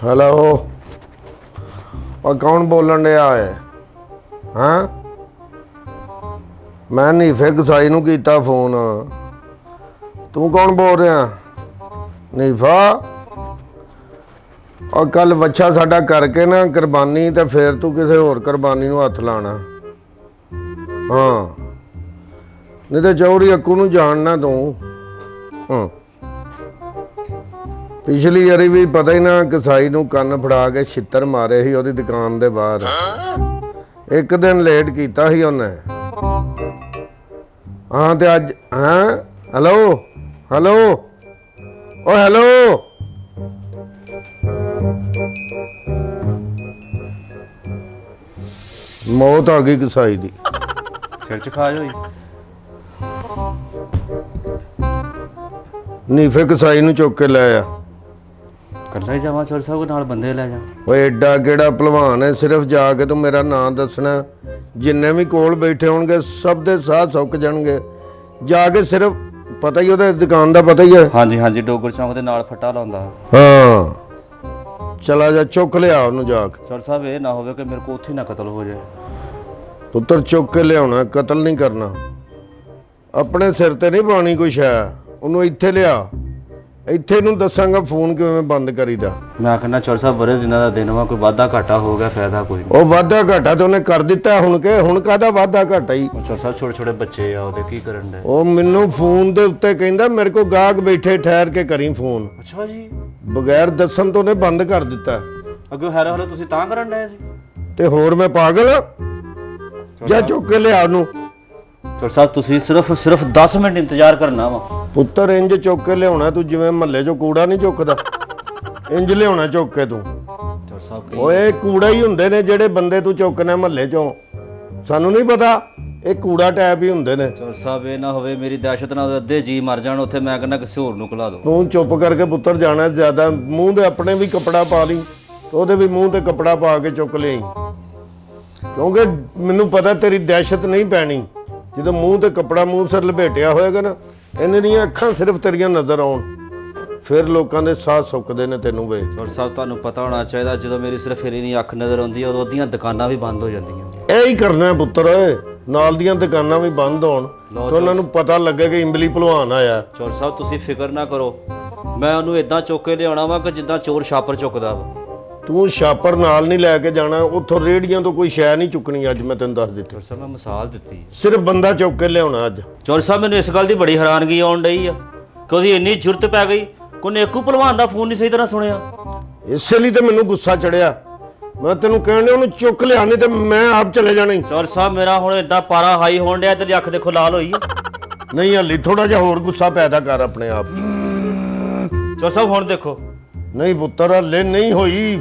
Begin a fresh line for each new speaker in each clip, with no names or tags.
Hello और कौन बोलन डया है? हाँ मैं नीफे कसाई नूं कीता फोन। तू कौन बोल रहा? नीफा और कल बच्चा साडा करके ना कुरबानी ते फिर तू किसी होर कुरबानी नूं हथ लाना। हाँ नहीं तो चौरी अक्कू नूं जानना तू। हाँ पिछली वारी भी पता ही ना कसाई नूं कन्न फड़ा के छित्तर मारे ही ओदी दुकान दे बाहर। एक दिन लेट कीता ही उन्हें। हाँ ते अज हाँ हेलो हेलो ओ हेलो मौत आ गई कसाई दी।
सिर च खाज होई
नीफे कसाई नूं चुक के ले आ।
कल्ला ही जावां चोर साहब नाल बंदे ले जा।
ओए एडा केड़ा भलवान है? सिर्फ जाके तू मेरा नाम दसना, जिन्ने भी कोल बैठे होणगे सब दे साह सुक जाणगे। जाके सिर्फ पता ही ओहदे दुकान दा पता ही है।
हाँ जी हाँ जी डोगर चौंक दे नाल फट्टा लाउंदा।
हाँ चला जा चुक लिया ओनू जाके।
चोर साहब ये ना होवे कि मेरे को उत्थे ना कत्ल हो जाए।
पुत्तर चुक के लियाउणा, कतल नहीं करना। अपने सिर ते नहीं पानी कोई शै, ओनू इत्थे लिया। ਇੱਥੇ ਨੂੰ ਦੱਸਾਂਗਾ ਫੋਨ ਕਿਵੇਂ ਬੰਦ ਕਰੀਦਾ।
ਮੈਂ ਕਹਿੰਦਾ ਚੋਰ ਸਾਹਿਬ ਬਰੇ ਦਿਨਾਂ ਦਾ ਦਿਨ ਵਾ ਕੋਈ ਵਾਧਾ ਘਾਟਾ ਹੋ ਗਿਆ ਫਾਇਦਾ ਕੋਈ ਨਹੀਂ।
ਉਹ ਵਾਧਾ ਘਾਟਾ ਤੇ ਉਹਨੇ ਕਰ ਦਿੱਤਾ ਹੁਣ ਕਾਹਦਾ ਵਾਧਾ ਘਾਟਾ ਹੀ।
ਚੋਰ ਸਾਹਿਬ ਛੋਟੇ ਛੋਟੇ ਬੱਚੇ ਆ ਉਹਦੇ ਕੀ ਕਰਨ ਦੇ।
ਉਹ ਮੈਨੂੰ ਫੋਨ ਦੇ ਉੱਤੇ ਕਹਿੰਦਾ ਮੇਰੇ ਕੋਲ ਗਾਹਕ ਬੈਠੇ ਠਹਿਰ ਕੇ ਕਰੀ ਫੋਨ।
ਅੱਛਾ ਜੀ
ਬਗੈਰ ਦੱਸਣ ਤੋਂ ਉਹਨੇ ਬੰਦ ਕਰ ਦਿੱਤਾ।
ਅੱਗੇ ਹੈਰੋ ਹੈਰੋ ਤੁਸੀਂ ਤਾਂ ਕਰਨ ਡਏ ਸੀ
ਤੇ ਹੋਰ ਮੈਂ ਪਾਗਲ ਜਾਂ ਚੁੱਕ ਕੇ ਲਿਆ ਉਹਨੂੰ।
ਚੋਰ ਸਾਹਿਬ ਤੁਸੀਂ ਸਿਰਫ 10 ਮਿੰਟ ਇੰਤਜ਼ਾਰ ਕਰਨਾ ਵਾ।
ਪੁੱਤਰ ਇੰਜ ਚੁੱਕ ਕੇ ਲਿਆਉਣਾ ਤੂੰ ਜਿਵੇਂ ਮਹੱਲੇ 'ਚੋਂ ਕੂੜਾ ਨਹੀਂ ਚੁੱਕਦਾ, ਇੰਜ ਲਿਆਉਣਾ ਚੁੱਕ ਕੇ ਤੂੰ।
ਚੋਰ ਸਾਹਿਬ
ਓਏ ਕੂੜਾ ਹੀ ਹੁੰਦੇ ਨੇ ਜਿਹੜੇ ਬੰਦੇ ਤੂੰ ਚੁੱਕਣਾ ਮਹੱਲੇ 'ਚੋਂ, ਸਾਨੂੰ ਨਹੀਂ ਪਤਾ ਇਹ ਕੂੜਾ ਟੈਪ ਹੀ ਹੁੰਦੇ ਨੇ।
ਚੋਰ ਸਾਹਿਬ ਇਹ ਨਾ ਹੋਵੇ ਮੇਰੀ ਦਹਿਸ਼ਤ ਨਾਲ ਅੱਧੇ ਜੀ ਮਰ ਜਾਣ ਉੱਥੇ, ਮੈਂ ਕਹਿੰਦਾ ਕਿਸੇ ਹੋਰ ਨੂੰ ਖਿਲਾ ਦੋ।
ਤੂੰ ਚੁੱਪ ਕਰਕੇ ਪੁੱਤਰ ਜਾਣਾ ਜ਼ਿਆਦਾ, ਮੂੰਹ ਦੇ ਆਪਣੇ ਵੀ ਕੱਪੜਾ ਪਾ ਲਈ ਤੇ ਉਹਦੇ ਵੀ ਮੂੰਹ ਤੇ ਕੱਪੜਾ ਪਾ ਕੇ ਚੁੱਕ ਲਿਆਈ, ਕਿਉਂਕਿ ਮੈਨੂੰ ਪਤਾ ਤੇਰੀ ਦਹਿਸ਼ਤ ਨਹੀਂ ਪੈਣੀ। ਜਦੋਂ ਮੂੰਹ ਤੇ ਕੱਪੜਾ ਮੂੰਹ ਸਿਰ ਲਪੇਟਿਆ ਹੋਏਗਾ ਨਾ, ਇਹਨਾਂ ਦੀਆਂ ਅੱਖਾਂ ਸਿਰਫ ਤੇਰੀਆਂ ਨਜ਼ਰ ਆਉਣ, ਫਿਰ ਲੋਕਾਂ ਦੇ ਸਾਹ ਸੁੱਕਦੇ ਨੇ ਤੈਨੂੰ ਵੇ।
ਚੋਰ ਸਾਹਿਬ ਤੁਹਾਨੂੰ ਪਤਾ ਹੋਣਾ ਚਾਹੀਦਾ ਜਦੋਂ ਮੇਰੀ ਸਿਰਫ ਇਹਨੀ ਅੱਖ ਨਜ਼ਰ ਆਉਂਦੀ ਹੈ ਉਦੋਂ ਉਹਦੀਆਂ ਦੁਕਾਨਾਂ ਵੀ ਬੰਦ ਹੋ ਜਾਂਦੀਆਂ।
ਇਹ ਹੀ ਕਰਨਾ ਪੁੱਤਰ, ਨਾਲ ਦੀਆਂ ਦੁਕਾਨਾਂ ਵੀ ਬੰਦ ਹੋਣ ਤੇ ਉਹਨਾਂ ਨੂੰ ਪਤਾ ਲੱਗੇ ਕਿ ਇੰਬਲੀ ਭਲਵਾਨ ਆਇਆ।
ਚੋਰ ਸਾਹਿਬ ਤੁਸੀਂ ਫਿਕਰ ਨਾ ਕਰੋ, ਮੈਂ ਉਹਨੂੰ ਇਦਾਂ ਚੁੱਕ ਕੇ ਲਿਆਉਣਾ ਵਾ ਕਿ ਜਿੱਦਾਂ ਚੋਰ ਛਾਪਰ ਚੁੱਕਦਾ ਵਾ।
ਤੂੰ ਛਾਪਰ ਨਾਲ ਨਹੀਂ ਲੈ ਕੇ ਜਾਣਾ, ਉੱਥੋਂ ਰੇੜੀਆਂ ਤੋਂ ਕੋਈ ਸ਼ੈ ਨਹੀਂ ਚੁੱਕਣੀ। ਅੱਜ ਮੈਂ ਤੈਨੂੰ ਦੱਸ ਦਿੱਤੀ,
ਚੋਰ ਸਾਹਿਬ ਮੈਂ ਮਿਸਾਲ ਦਿੱਤੀ।
ਸਿਰਫ ਬੰਦਾ ਚੁੱਕ ਕੇ ਲਿਆਉਣਾ ਅੱਜ।
ਚੋਰ ਸਾਹਿਬ ਮੈਨੂੰ ਇਸ ਗੱਲ ਦੀ ਬੜੀ ਹੈਰਾਨਗੀ ਆਉਣ ਡਈ ਆ ਕਿ ਉਹਦੀ ਇੰਨੀ ਜ਼ਰੂਰਤ ਪੈ ਗਈ ਕੋਈ ਨੇਕੂ ਭਲਵਾਨ ਦਾ ਫੋਨ ਨਹੀਂ ਸਹੀ ਤਰ੍ਹਾਂ ਸੁਣਿਆ।
ਇਸੇ ਲਈ ਤੇ ਮੈਨੂੰ ਗੁੱਸਾ ਚੜਿਆ। ਮੈਂ ਤੈਨੂੰ ਕਹਿਣ ਡਿਆ ਉਹਨੂੰ ਚੁੱਕ ਲਿਆ, ਨਹੀਂ ਤੇ ਮੈਂ ਆਪ ਚਲੇ ਜਾਣਾ ਹੀ।
ਚੋਰ ਸਾਹਿਬ ਮੇਰਾ ਹੁਣ ਏਦਾਂ ਪਾਰਾ ਹਾਈ ਹੋਣ ਡਿਆ, ਤੇਰੀ ਅੱਖ ਦੇਖੋ ਲਾਲ ਹੋਈ ਆ।
ਨਹੀਂ ਹਾਲੀ ਥੋੜਾ ਜਿਹਾ ਹੋਰ ਗੁੱਸਾ ਪੈਦਾ ਕਰ ਆਪਣੇ ਆਪ।
ਚੋਰ ਸਾਹਿਬ ਹੁਣ ਦੇਖੋ।
ਨਹੀਂ ਪੁੱਤਰ ਹਲੇ ਨਹੀਂ ਹੋਈ।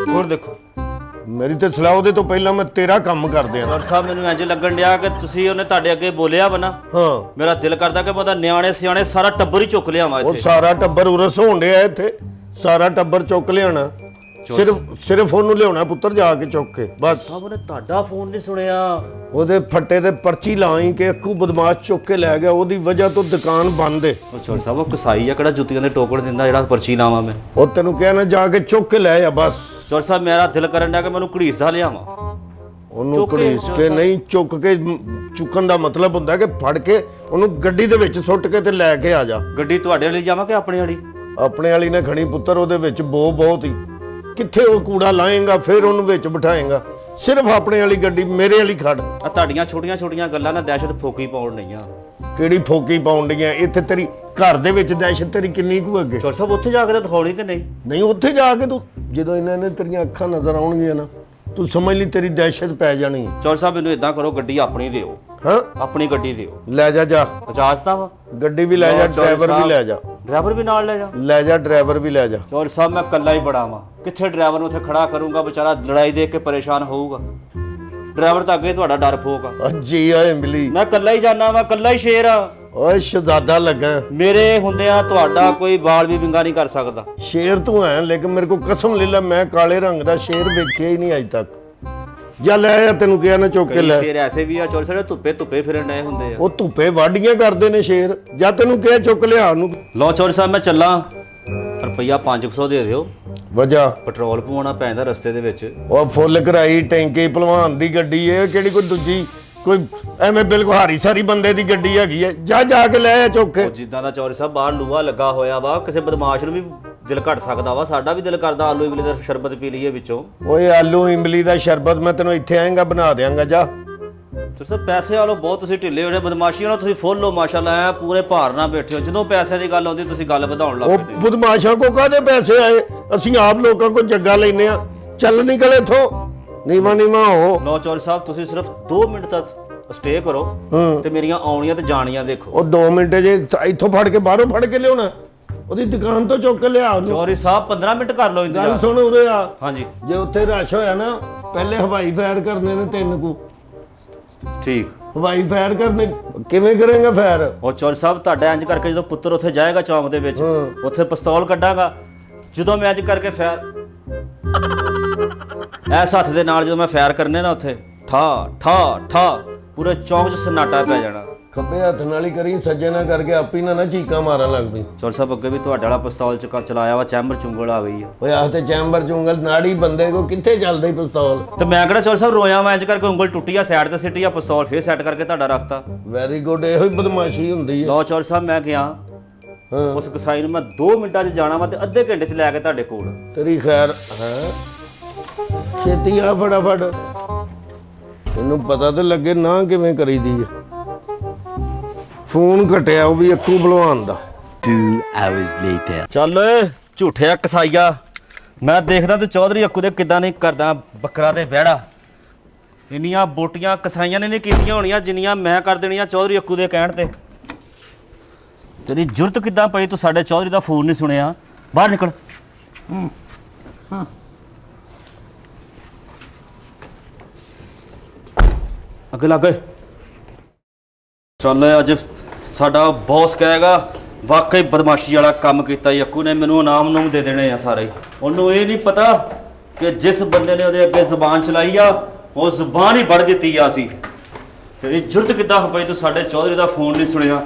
ਹੁਣ ਦੇਖੋ।
ਮੇਰੀ ਤੇ ਸਲਾਹ ਉਹਦੇ ਤੋਂ ਪਹਿਲਾਂ ਮੈਂ ਤੇਰਾ ਕੰਮ ਕਰ ਦਿਆਂ।
ਚੋਰ ਸਾਹਿਬ ਮੈਨੂੰ ਇੰਜ ਲੱਗਣ ਡਿਆ ਕਿ ਤੁਸੀਂ ਉਹਨੇ ਤੁਹਾਡੇ ਅੱਗੇ ਬੋਲਿਆ ਵਾ ਨਾ।
ਹਾਂ
ਮੇਰਾ ਦਿਲ ਕਰਦਾ ਕਿ ਪਤਾ ਨਿਆਣੇ ਸਿਆਣੇ ਸਾਰਾ ਟੱਬਰ ਹੀ ਚੁੱਕ ਲਿਆਵਾਂ
ਉਹ
ਇੱਥੇ।
ਸਾਰਾ ਟੱਬਰ ਉਰਸ ਹੋਣ ਡਿਆ ਇੱਥੇ, ਸਾਰਾ ਟੱਬਰ ਚੁੱਕ ਲਿਆਣਾ। ਸਿਰਫ ਉਹਨੂੰ ਲਿਆਉਣਾ ਪੁੱਤਰ ਜਾ ਕੇ ਚੁੱਕ ਕੇ ਬਸ।
ਸਾਹਿਬ ਉਹਨੇ ਤੁਹਾਡਾ ਫੋਨ ਨਹੀਂ ਸੁਣਿਆ।
ਉਹਦੇ ਫੱਟੇ ਤੇ ਪਰਚੀ ਲਾਈ ਕਿ ਅੱਖੂ ਬਦਮਾਸ਼ ਚੁੱਕ ਕੇ ਲੈ ਗਿਆ, ਉਹਦੀ ਵਜ੍ਹਾ ਤੋਂ ਦੁਕਾਨ ਬੰਦ ਏ।
ਚੋਰ ਸਾਹਿਬ ਉਹ ਕਸਾਈ ਆ ਕਿਹੜਾ ਜੁੱਤੀਆਂ ਦੇ ਟੋਕੜ ਦਿੰਦਾ ਜਿਹੜਾ ਪਰਚੀ ਲਾਵਾਂ ਮੈਂ।
ਉਹ ਤੈਨੂੰ ਕਹਿਣਾ ਜਾ ਕੇ ਚੁੱਕ ਕੇ ਲੈ ਆ ਬਸ।
ਚੋਰ ਸਾਹਿਬ ਮੇਰਾ ਦਿਲ ਕਰਨ ਡਿਆ ਕਿ ਮੈਨੂੰ ਘੜੀਸਦਾ ਲਿਆਵਾਂ।
ਉਹਨੂੰ ਘੜੀਸ ਕੇ ਨਹੀਂ, ਚੁੱਕ ਕੇ। ਚੁੱਕਣ ਦਾ ਮਤਲਬ ਹੁੰਦਾ ਕਿ ਫੜ ਕੇ ਉਹਨੂੰ ਗੱਡੀ ਦੇ ਵਿੱਚ ਸੁੱਟ ਕੇ ਤੇ ਲੈ ਕੇ ਆ ਜਾ।
ਗੱਡੀ ਤੁਹਾਡੇ ਵਾਲੀ ਜਾਵਾਂ ਕਿ ਆਪਣੇ ਵਾਲੀ?
ਆਪਣੇ ਵਾਲੀ ਨੇ ਖਣੀ ਪੁੱਤਰ, ਉਹਦੇ ਵਿੱਚ ਬਹੁਤ ਹੀ। ਕਿੱਥੇ ਉਹ ਕੂੜਾ ਲਾਏਗਾ ਫਿਰ ਉਹਨੂੰ ਵਿੱਚ ਬਿਠਾਏਗਾ। ਸਿਰਫ ਆਪਣੇ ਵਾਲੀ ਗੱਡੀ, ਮੇਰੇ ਵਾਲੀ ਖੜ।
ਆ ਤੁਹਾਡੀਆਂ ਛੋਟੀਆਂ ਛੋਟੀਆਂ ਗੱਲਾਂ ਨਾਲ ਦਹਿਸ਼ਤ ਫੋਕੀ ਪਾਉਣ ਨਹੀਂ ਆ।
ਕਿਹੜੀ ਫੋਕੀ ਪਾਉਣ ਡੀਆਂ? ਇੱਥੇ ਤੇਰੀ ਘਰ ਦੇ ਵਿੱਚ ਦਹਿਸ਼ਤ ਤੇਰੀ ਕਿੰਨੀ ਕੁ ਅੱਗੇ।
ਚੋਰ ਸਾਹਿਬ ਉੱਥੇ ਜਾ ਕੇ ਤਾਂ ਦਿਖਾਉਣੀ ਕਿ ਨਹੀਂ?
ਨਹੀਂ ਉੱਥੇ ਜਾ ਕੇ ਤੂੰ ਜਦੋਂ ਇਹਨਾਂ ਨੇ ਤੇਰੀਆਂ ਅੱਖਾਂ ਨਜ਼ਰ ਆਉਣਗੀਆਂ ਨਾ, ਤੂੰ ਸਮਝ ਲਈ ਤੇਰੀ ਦਹਿਸ਼ਤ ਪੈ ਜਾਣੀ।
ਚੋਰ ਸਾਹਿਬ ਮੈਨੂੰ ਇਦਾਂ ਕਰੋ ਗੱਡੀ ਆਪਣੀ ਦਿਓ।
ਹਾਂ
ਆਪਣੀ ਗੱਡੀ ਦਿਓ।
ਲੈ ਜਾ
ਇਜਾਜ਼ਤ ਵਾ?
ਗੱਡੀ ਵੀ ਲੈ ਜਾ, ਡਰਾਈਵਰ ਵੀ ਲੈ ਜਾ।
ਡਰਾਈਵਰ ਵੀ ਨਾਲ ਲੈ ਜਾ?
ਲੈ ਜਾ ਡਰਾਈਵਰ ਵੀ ਲੈ ਜਾ।
ਚੋਰ ਸਾਹਿਬ ਮੈਂ ਇਕੱਲਾ ਹੀ ਬੜਾ ਵਾਂ, ਕਿੱਥੇ ਡਰਾਈਵਰ ਨੂੰ ਉੱਥੇ ਖੜਾ ਕਰੂੰਗਾ, ਵਿਚਾਰਾ ਲੜਾਈ ਦੇਖ ਕੇ ਪਰੇਸ਼ਾਨ ਹੋਊਗਾ। ਡਰਾਈਵਰ ਤਾਂ ਅੱਗੇ ਤੁਹਾਡਾ ਡਰ ਫੋਕ।
ਜੀ ਆਏ ਮਿਲੀ, ਮੈਂ
ਇਕੱਲਾ ਹੀ ਜਾਣਾ ਵਾ, ਇਕੱਲਾ ਹੀ ਸ਼ੇਰ ਆ।
ਓਏ ਸ਼ਹਜ਼ਾਦਾ ਲੱਗਾ।
ਮੇਰੇ ਹੁੰਦਿਆਂ ਤੁਹਾਡਾ ਕੋਈ ਬਾਲ ਵੀ ਵਿੰਗਾ ਨਹੀਂ ਕਰ ਸਕਦਾ।
ਸ਼ੇਰ ਤੂੰ ਹੈ, ਲੇਕਿਨ ਮੇਰੇ ਕੋ ਕਸਮ ਲੈ ਲੈ ਮੈਂ ਕਾਲੇ ਰੰਗ ਦਾ ਸ਼ੇਰ ਵੇਖਿਆ ਹੀ ਨਹੀਂ ਅੱਜ ਤੱਕ। ਜਾਂ ਲੈ ਆ, ਤੈਨੂੰ ਕਿਹਾ ਨਾ ਚੁੱਕ ਕੇ ਲੈ।
ਸ਼ੇਰ ਐਸੇ ਵੀ ਆ ਚੋਰ ਸਾਹਿਬ ਧੁੱਪੇ ਫਿਰਨ ਡਏ ਹੁੰਦੇ ਆ।
ਉਹ ਧੁੱਪੇ ਵਾਢੀਆਂ ਕਰਦੇ ਨੇ ਸ਼ੇਰ। ਜਾਂ ਤੈਨੂੰ ਕਿਹਾ ਚੁੱਕ ਲਿਆ ਉਹਨੂੰ।
ਲਓ ਚੋਰ ਸਾਹਿਬ ਮੈਂ ਚੱਲਾਂ। ਰੁਪਈਆ 500 ਦੇ ਦਿਓ,
ਵਜਾ
ਪੈਟਰੋਲ ਪਵਾਉਣਾ ਪੈਂਦਾ ਰਸਤੇ ਦੇ ਵਿੱਚ।
ਉਹ ਫੁੱਲ ਕਰਾਈ ਟੈਂਕੀ ਭਲਵਾਨ ਦੀ ਗੱਡੀ ਏ, ਕਿਹੜੀ ਕੋਈ ਦੂਜੀ ਕੋਈ ਐਵੇਂ ਬਿਲਕੁਲ ਹਾਰੀ ਸਾਰੀ ਬੰਦੇ ਦੀ ਗੱਡੀ ਹੈਗੀ ਏ। ਜਾ ਕੇ ਲੈ ਆ ਚੁੱਕ ਕੇ।
ਉਹ ਜਿੱਦਾਂ ਦਾ ਚੌਧਰੀ ਸਾਹਿਬ ਬਾਹਰ ਲੂਹਾ ਲੱਗਾ ਹੋਇਆ ਵਾ, ਕਿਸੇ ਬਦਮਾਸ਼ ਨੂੰ ਵੀ ਦਿਲ ਘਟ ਸਕਦਾ ਵਾ। ਸਾਡਾ ਵੀ ਦਿਲ ਕਰਦਾ ਆਲੂ ਇਮਲੀ ਦਾ ਸ਼ਰਬਤ ਪੀ ਲਈਏ ਵਿੱਚੋਂ।
ਓਏ ਆਲੂ ਇਮਲੀ ਦਾ ਸ਼ਰਬਤ ਮੈਂ ਤੈਨੂੰ ਇੱਥੇ ਆਏਗਾ ਬਣਾ ਦਿਆਂਗਾ। ਜਾ
ਤੁਸੀਂ ਪੈਸੇ ਵਾਲੋ ਬਹੁਤ ਤੁਸੀਂ ਢਿੱਲੇ ਹੋਣੇ, ਬਦਮਾਸ਼ੀ ਵਾਲੋ ਤੁਸੀਂ ਫੁੱਲ ਹੋ ਮਾਸ਼ਾਅੱਲਾ, ਐ ਪੂਰੇ ਭਾਰ ਨਾਲ ਬੈਠੇ ਹੋ। ਜਦੋਂ ਪੈਸੇ ਦੀ ਗੱਲ ਆਉਂਦੀ ਤੁਸੀਂ ਗੱਲ ਵਧਾਉਣ ਲੱਗ
ਉਹ
ਪੈਂਦੇ ਹੋ।
ਬਦਮਾਸ਼ਾਂ ਕੋ ਕਾਹਦੇ ਪੈਸੇ ਆਏ? ਅਸੀਂ ਆਪ ਲੋਕਾਂ ਕੋ ਜੱਗਾ ਲੈਨੇ ਆ। ਚੱਲ ਨਿਕਲ ਇੱਥੋਂ, ਨੀਵਾ ਹੋ।
ਲਓ ਚੌਧਰੀ ਸਾਹਿਬ ਤੁਸੀਂ ਸਿਰਫ 2 ਮਿੰਟ ਤੱਕ ਸਟੇ ਕਰੋ ਤੇ ਮੇਰੀਆਂ ਆਉਣੀਆਂ ਤੇ ਜਾਣੀਆਂ ਦੇਖੋ।
ਉਹ 2 ਮਿੰਟ ਜੇ ਇੱਥੋਂ ਫੜ ਕੇ ਬਾਹਰੋਂ ਫੜ ਕੇ ਲਿਆਉਣਾ, ਉਹਦੀ ਦੁਕਾਨ ਤੋਂ ਚੁੱਕ ਕੇ ਲਿਆ ਉਹਨੂੰ।
ਚੌਧਰੀ ਸਾਹਿਬ 15 ਮਿੰਟ ਕਰ ਲਓ
ਗੱਲ
ਇੰਤਜ਼ਾਰ।
ਸੁਣ ਉਰੇ ਆ।
ਹਾਂਜੀ
ਜੇ ਉੱਥੇ ਰਸ਼ ਹੋਇਆ ਨਾ, ਪਹਿਲੇ ਹਵਾਈ ਫਾਇਰ ਕਰਨੇ ਨੇ 3 ਕੁ।
ਠੀਕ।
ਹਵਾਈ ਫਾਇਰ ਕਰਨੇ ਕਿਵੇਂ ਕਰੇਗਾ ਫਾਇਰ?
ਉਹ ਚੌਧਰੀ ਸਾਹਿਬ ਤੁਹਾਡਾ ਇੰਜ ਕਰਕੇ ਜਦੋਂ ਪੁੱਤਰ ਉੱਥੇ ਜਾਏਗਾ ਚੌਂਕ ਦੇ ਵਿੱਚ,
ਹਾਂ।
ਉੱਥੇ ਪਿਸਤੌਲ ਕੱਢਾਂਗਾ। ਜਦੋਂ ਮੈਂ ਇੰਜ ਕਰਕੇ ਫਾਇਰ ਐਸ ਹੱਥ ਦੇ ਨਾਲ ਜਦੋਂ ਮੈਂ ਫਾਇਰ ਕਰਨੇ ਨਾ, ਉੱਥੇ ਠਾ ਠਾ ਠਾ ਪੂਰੇ ਚੌਂਕ 'ਚ ਸਨਾਟਾ ਪੈ ਜਾਣਾ।
ਖੱਬੇ ਹੱਥ ਨਾਲ ਹੀ ਕਰੀ, ਸੱਜੇ ਨਾਲ ਕਰਕੇ ਆਪੀ ਨਾ ਚੀਕਾਂ ਮਾਰਨ ਲੱਗ ਪਈ।
ਚੌਧਰੀ ਸਾਹਿਬ ਅੱਗੇ ਵੀ ਤੁਹਾਡੇ ਵਾਲਾ ਪਿਸਤੌਲ ਚਲਾਇਆ ਵਾ, ਚੈਂਬਰ ਚੁੰਗਲ ਆ ਗਈ ਆ।
ਓਏ ਆਹ ਤੇ ਚੈਂਬਰ ਚੁੰਗਲ ਨਾੜੀ ਬੰਦੇ ਕੋ ਕਿੱਥੇ ਚੱਲਦਾ ਹੀ ਪਿਸਤੌਲ।
ਤੇ ਮੈਂ ਕਿਹੜਾ ਚੌਧਰੀ ਸਾਹਿਬ ਰੋਇਆ, ਮੈਂ ਇੰਜ ਕਰਕੇ ਉਂਗਲ ਟੁੱਟੀ ਆ, ਸਾਈਡ ਤੇ ਸਿੱਟੀ ਆ, ਪਿਸਤੌਲ ਫੇਰ ਸੈੱਟ ਕਰਕੇ ਤੁਹਾਡਾ ਰੱਖਤਾ।
ਵੈਰੀ ਗੁੱਡ, ਇਹੋ ਹੀ ਬਦਮਾਸ਼ੀ ਹੁੰਦੀ ਹੈ।
ਲਓ ਚੌਧਰੀ ਸਾਹਿਬ ਮੈਂ ਗਿਆ
ਹਾਂ
ਉਸ ਕਸਾਈ ਨੂੰ, ਮੈਂ 2 ਮਿੰਟਾਂ 'ਚ ਜਾਣਾ ਵਾ ਤੇ ਅੱਧੇ ਘੰਟੇ 'ਚ ਲੈ ਕੇ ਤੁਹਾਡੇ ਕੋਲ।
ਤੇਰੀ ਖੈਰ ਹੈ, ਛੇਤੀ ਆ ਫਟਾਫਟ। ਇਹਨੂੰ ਪਤਾ ਤੇ ਲੱਗੇ ਨਾ ਕਿਵੇਂ ਕਰੀਦੀ ਹੈ। ਫੋਨ ਘਟਿਆ ਉਹ ਵੀ ਅੱਕੂ ਭਲਵਾਨ ਦਾ।
2 hours later.
ਚੱਲ ਓਏ ਝੂਠਿਆ ਕਸਾਈਆ, ਮੈਂ ਦੇਖਦਾ ਤੂੰ ਚੌਧਰੀ ਅੱਕੂ ਦੇ ਕਿੱਦਾਂ ਨਹੀਂ ਕਰਦਾ ਬੱਕਰਾ ਤੇ ਵਿਹੜਾ। ਇੰਨੀਆਂ ਬੋਟੀਆਂ ਕਸਾਈਆਂ ਨੇ ਨਹੀਂ ਕੀਤੀਆਂ ਹੋਣੀਆਂ ਜਿੰਨੀਆਂ ਮੈਂ ਕਰ ਦੇਣੀਆਂ ਚੌਧਰੀ ਅੱਕੂ ਦੇ ਕਹਿਣ ਤੇ। ਤੇਰੀ ਜੁਰਤ ਕਿੱਦਾਂ ਪਈ, ਤੂੰ ਸਾਡੇ ਚੌਧਰੀ ਦਾ ਫੋਨ ਨਹੀਂ ਸੁਣਿਆ? ਬਾਹਰ ਨਿਕਲ। ਅੱਗੇ ਲੱਗ ਗਏ। ਚੱਲ ਅੱਜ ਸਾਡਾ ਬੌਸ ਕਹੇਗਾ ਵਾਕਈ ਬਦਮਾਸ਼ੀ ਵਾਲਾ ਕੰਮ ਕੀਤਾ ਈ ਅੱਕੂ ਨੇ, ਮੈਨੂੰ ਇਨਾਮ ਨੂੰ ਦੇ ਦੇਣੇ ਆ ਸਾਰੇ। ਉਹਨੂੰ ਇਹ ਨਹੀਂ ਪਤਾ ਕਿ ਜਿਸ ਬੰਦੇ ਨੇ ਉਹਦੇ ਅੱਗੇ ਜ਼ੁਬਾਨ ਚਲਾਈ ਆ, ਉਹ ਜ਼ੁਬਾਨ ਹੀ ਵੜ ਦਿੱਤੀ ਆ ਸੀ। ਤੇਰੀ ਜੁਰਤ ਕਿੱਦਾਂ ਹੋ ਪਈ, ਤੂੰ ਸਾਡੇ ਚੌਧਰੀ ਦਾ ਫੋਨ ਨਹੀਂ ਸੁਣਿਆ?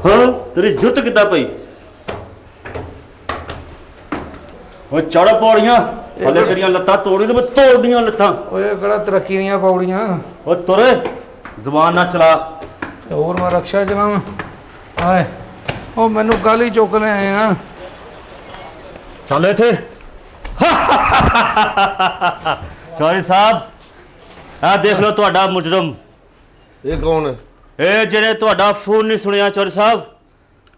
ਹਾਂ ਤੇਰੀ ਜੁਰਤ ਕਿੱਦਾਂ ਪਈ? ਉਹ ਚੜ ਪੌੜੀਆਂ, ਹਲੇ ਤੇਰੀਆਂ ਲੱਤਾਂ ਤੋੜੀ ਤੇ ਮੈਂ ਤੋੜਦੀਆਂ ਲੱਤਾਂ।
ਓਏ ਕਿਹੜਾ ਤਰੱਕੀ ਦੀਆਂ ਪੌੜੀਆਂ?
ਉਹ ਤੁਰੇ, ਜ਼ੁਬਾਨ ਨਾ ਚਲਾ।
ਤੇ ਹੋਰ ਮੈਂ ਰਕਸ਼ਾ ਚਲਾਵਾਂ? ਹਾਏ ਉਹ ਮੈਨੂੰ ਕੱਲ ਹੀ ਚੁੱਕ ਲੈ ਆਏ ਆ।
ਚੱਲ ਇੱਥੇ। ਚੌਧਰੀ ਸਾਹਿਬ ਆਹ ਦੇਖ ਲਓ ਤੁਹਾਡਾ ਮੁਜਰਮ।
ਇਹ ਕੌਣ ਹੈ?
ਇਹ ਜਿਹੜੇ ਤੁਹਾਡਾ ਫੋਨ ਨਹੀਂ ਸੁਣਿਆ ਚੌਧਰੀ ਸਾਹਿਬ,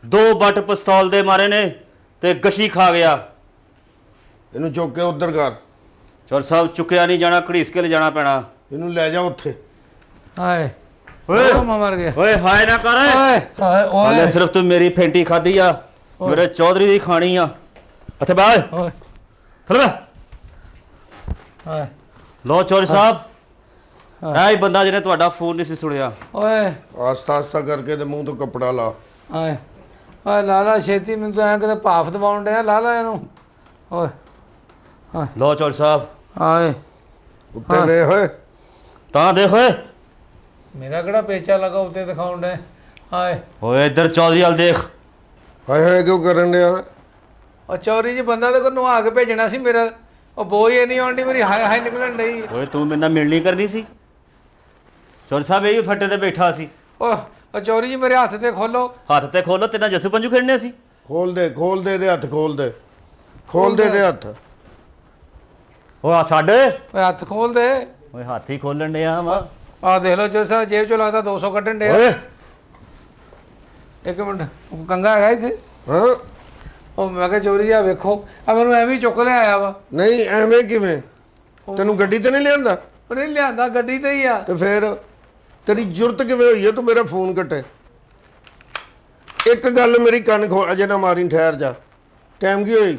2 ਬੱਟ ਪਿਸਤੌਲ ਦੇ ਮਾਰੇ ਨੇ ਤੇ ਗਸ਼ੀ ਖਾ ਗਿਆ।
ਇਹਨੂੰ ਚੁੱਕ ਕੇ ਉਧਰ ਕਰ।
ਚੌਧਰੀ ਸਾਹਿਬ ਚੁੱਕਿਆ ਨਹੀਂ ਜਾਣਾ, ਘੜੀਸ ਕੇ ਲੈ ਜਾਣਾ ਪੈਣਾ।
ਇਹਨੂੰ ਲੈ ਜਾ ਉੱਥੇ।
ਹਾਏ
ਓਏ
ਉਹ ਮੈਂ ਮਰ ਗਿਆ।
ਓਏ ਹਾਏ ਨਾ ਕਰ।
ਓਏ ਹਾਏ
ਹਾਲੇ
ਓਏ
ਸਿਰਫ ਤੂੰ ਮੇਰੀ ਫੈਂਟੀ ਖਾਧੀ ਆ, ਮੇਰੇ ਚੌਧਰੀ ਦੀ ਖਾਣੀ ਆ। ਇੱਥੇ ਬਾਹਰ
ਓਏ
ਥੱਲੇ
ਹਾਏ
ਲੋ ਚੌਧਰੀ ਸਾਹਿਬ, ਇਹ ਹੀ ਬੰਦਾ ਜਿਹਨੇ ਤੁਹਾਡਾ ਫੋਨ ਨਹੀਂ ਸੀ ਸੁਣਿਆ।
ਓਏ
ਆਸਤਾ ਆਸਤਾ ਕਰਕੇ ਤੇ ਮੂੰਹ ਤੋਂ ਕੱਪੜਾ ਲਾ।
ਹਾਏ ਓਏ ਲਾਲਾ ਛੇਤੀ, ਮੈਨੂੰ ਤਾਂ ਐਂ ਕਿਤੇ ਭਾਫ ਦਵਾਉਣ ਡਿਆ। ਲਾਲਾ ਇਹਨੂੰ। ਓਏ ਹਾਏ
ਲੋ ਚੌਧਰੀ ਸਾਹਿਬ
ਹਾਏ
ਉੱਤੇ ਵੇਖ ਓਏ।
ਤਾਂ ਦੇਖ ਓਏ।
ਮੇਰਾ ਕਿਹੜਾ ਪੇਚਾ ਲਗਾ ਉੱਤੇ ਦਿਖਾਉਣ ਡਿਆ? ਹਾਏ
ਓਏ ਇੱਧਰ ਚੌਧਰੀ ਵਾਲ ਦੇਖ।
ਹਾਏ ਹਾਏ ਕਿਉਂ ਕਰਨ ਡਿਆ?
ਉਹ ਚੌਰੀ ਜੀ ਬੰਦਾ ਤੇ ਕੋ ਨਵਾ ਕੇ ਭੇਜਣਾ ਸੀ ਮੇਰਾ। ਉਹ ਬੋਈ ਇਹ ਨਹੀਂ ਆਉਂਦੀ ਮੇਰੀ, ਹਾਏ ਹਾਏ ਨਿਕਲਣ ਡਈ।
ਓਏ ਤੂੰ ਮੇਰੇ ਨਾਲ ਮਿਲਣੀ ਕਰਨੀ ਸੀ। ਚੌਧਰੀ ਸਾਹਿਬ ਇਹ ਫੱਟੇ ਤੇ ਬੈਠਾ ਸੀ।
ਉਹ ਚੌਰੀ ਜੀ ਮੇਰੇ ਹੱਥ ਤੇ ਖੋਲੋ।
ਹੱਥ ਤੇ ਖੋਲੋ, ਤੇ ਨਾਲ ਜੱਸੂ ਪੰਜੂ ਖੇਡਣੇ ਸੀ।
ਖੋਲ ਦੇ ਇਹਦੇ ਹੱਥ, ਖੋਲ ਦੇ ਇਹਦੇ ਹੱਥ।
ਉਹ ਆ ਛੱਡ।
ਓਏ ਹੱਥ ਖੋਲ ਦੇ।
ਓਏ ਹੱਥ ਹੀ ਖੋਲਣ ਡਿਆ ਵਾ।
ਆਹ ਦੇਖ ਲਓ ਜੋ ਸਾਹਿਬ ਜੇਬ ਚੋਂ ਲੱਗਦਾ 200 ਕੱਢਣ ਡਿਆ।
ਓਏ
ਇੱਕ ਮਿੰਟ, ਉਹ ਕੰਗਾ ਹੈਗਾ ਇੱਥੇ?
ਹਾਂ
ਉਹ ਮੈਂ ਕਿਹਾ ਚੋਰੀ ਜਾ ਵੇਖੋ, ਆ ਮੈਨੂੰ ਐਵੇਂ ਹੀ ਚੁੱਕ ਲਿਆ ਆਇਆ ਵਾ।
ਨਹੀਂ ਐਵੇਂ ਕਿਵੇਂ? ਤੈਨੂੰ ਗੱਡੀ ਤੇ ਨਹੀਂ ਲਿਆਂਦਾ?
ਉਹ ਨਹੀਂ ਲਿਆਂਦਾ, ਗੱਡੀ ਤੇ ਹੀ ਆ।
ਤੇ ਫੇਰ ਤੇਰੀ ਜ਼ਰੂਰਤ ਕਿਵੇਂ ਹੋਈ ਹੈ ਤੂੰ ਮੇਰਾ ਫੋਨ ਕੱਟੇ? ਇੱਕ ਗੱਲ ਮੇਰੀ ਕੰਨ ਖੋ ਅਜੇ ਨਾ ਮਾਰੀ, ਠਹਿਰ ਜਾ। ਟਾਈਮ ਕੀ ਹੋਈ?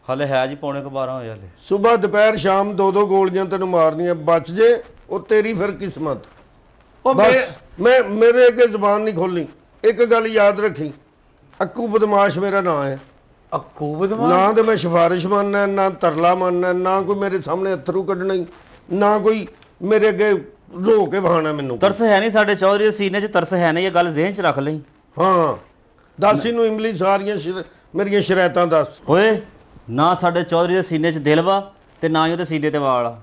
ਹਲੇ ਹੈ ਜੀ 11:45 ਹੋਏ ਹਲੇ।
ਸਵੇਰ ਦੁਪਹਿਰ ਸ਼ਾਮ 2-2 ਗੋਲੀਆਂ ਤੈਨੂੰ ਮਾਰਨੀਆਂ, ਬਚ ਜੇ ਉਹ ਤੇਰੀ ਫਿਰ ਕਿਸਮਤ।
ਉਹ
ਬਸ ਮੈਂ ਮੇਰੇ ਅੱਗੇ ਜ਼ੁਬਾਨ ਨਹੀਂ ਖੋਲਣੀ। ਇੱਕ ਗੱਲ ਯਾਦ ਰੱਖੀ, ਅੱਕੂ ਬਦਮਾਸ਼ ਮੇਰਾ ਨਾਂ ਹੈ।
ਅੱਕੂ ਬਦਮਾਸ਼?
ਨਾ ਤੇ ਮੈਂ ਸਿਫਾਰਿਸ਼ ਮੰਨਣਾ, ਨਾ ਤਰਲਾ ਮੰਨਣਾ, ਨਾ ਕੋਈ ਮੇਰੇ ਸਾਹਮਣੇ ਅਥਰੂ ਕੱਢਣਾ, ਨਾ ਕੋਈ ਮੇਰੇ ਅੱਗੇ ਰੋ ਕੇ ਵਹਾਣਾ ਮੈਨੂੰ।
ਤਰਸ ਹੈ ਨਹੀਂ ਸਾਡੇ ਚੌਧਰੀ ਦੇ ਸੀਨੇ 'ਚ, ਤਰਸ ਹੈ ਨਹੀਂ, ਇਹ ਗੱਲ ਜ਼ਿਹਨ 'ਚ ਰੱਖ ਲਈ।
ਹਾਂ ਦੱਸ ਇਹਨੂੰ ਇਮਲੀ ਸਾਰੀਆਂ ਮੇਰੀਆਂ ਸ਼ਰਾਇਤਾਂ ਦੱਸ।
ਓਏ ਨਾ ਸਾਡੇ ਚੌਧਰੀ ਦੇ ਸੀਨੇ 'ਚ ਦਿਲ ਵਾ ਤੇ ਨਾ ਹੀ ਉਹਦੇ ਸੀਨੇ ਤੇ ਵਾਲ ਆ।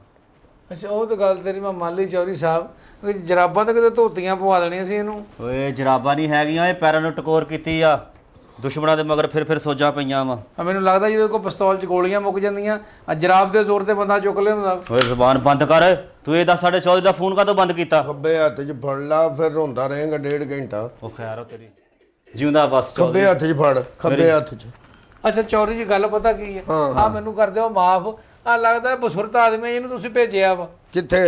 ਅੱਛਾ ਉਹ ਤਾਂ ਗੱਲ ਤੇਰੀ ਮੈਂ ਮੰਨ ਲਈ ਚੌਧਰੀ ਸਾਹਿਬ, ਵੀ ਜਰਾਬਾਂ ਤਾਂ ਕਿਤੇ ਧੋਤੀਆਂ ਪਵਾ ਦੇਣੀਆਂ ਸੀ ਇਹਨੂੰ।
ਓਏ ਜਰਾਬਾਂ ਨਹੀਂ ਹੈਗੀਆਂ, ਇਹ ਪੈਰਾਂ ਨੂੰ ਟਕੋਰ ਕੀਤੀ ਆ। ਦੁਸ਼ਮਣਾਂ ਦੇ ਮਗਰ ਫਿਰ ਸੋਜਾਂ ਪਈਆਂ ਵਾ।
ਮੈਨੂੰ ਲੱਗਦਾ ਜਦੋਂ ਕੋਈ ਪਿਸਤੌਲ 'ਚ ਗੋਲੀਆਂ ਮੁੱਕ ਜਾਂਦੀਆਂ ਆ ਜਰਾਬ ਦੇ ਜ਼ੋਰ ਤੇ ਬੰਦਾ ਚੁੱਕ ਲਿਆਉਂਦਾ।
ਓਏ ਜ਼ੁਬਾਨ ਬੰਦ ਕਰ। ਤੂੰ ਇਹ ਦੱਸ ਸਾਡੇ ਚੌਧਰੀ ਦਾ ਫੋਨ ਕਾਹਤੋਂ ਬੰਦ ਕੀਤਾ?
ਖੱਬੇ ਹੱਥ 'ਚ ਫੜ ਲਾ, ਫਿਰ ਰੋਂਦਾ ਰਹੇਗਾ 1.5 ਘੰਟਾ।
ਉਹ ਖੈਰ ਹੋ ਤੇਰੀ ਜਿਉਂਦਾ ਬਸ
ਖੱਬੇ ਹੱਥ 'ਚ ਫੜ, ਖੱਬੇ ਹੱਥ 'ਚ।
ਅੱਛਾ ਚੌਧਰੀ ਜੀ ਗੱਲ ਪਤਾ ਕੀ ਹੈ,
ਹਾਂ,
ਆ ਮੈਨੂੰ ਕਰ ਦਿਓ ਮਾਫ। ਆ ਲੱਗਦਾ ਬਸੁਰਤ ਆਦਮੀ ਇਹਨੂੰ ਤੁਸੀਂ ਭੇਜਿਆ ਵਾ
ਕਿੱਥੇ?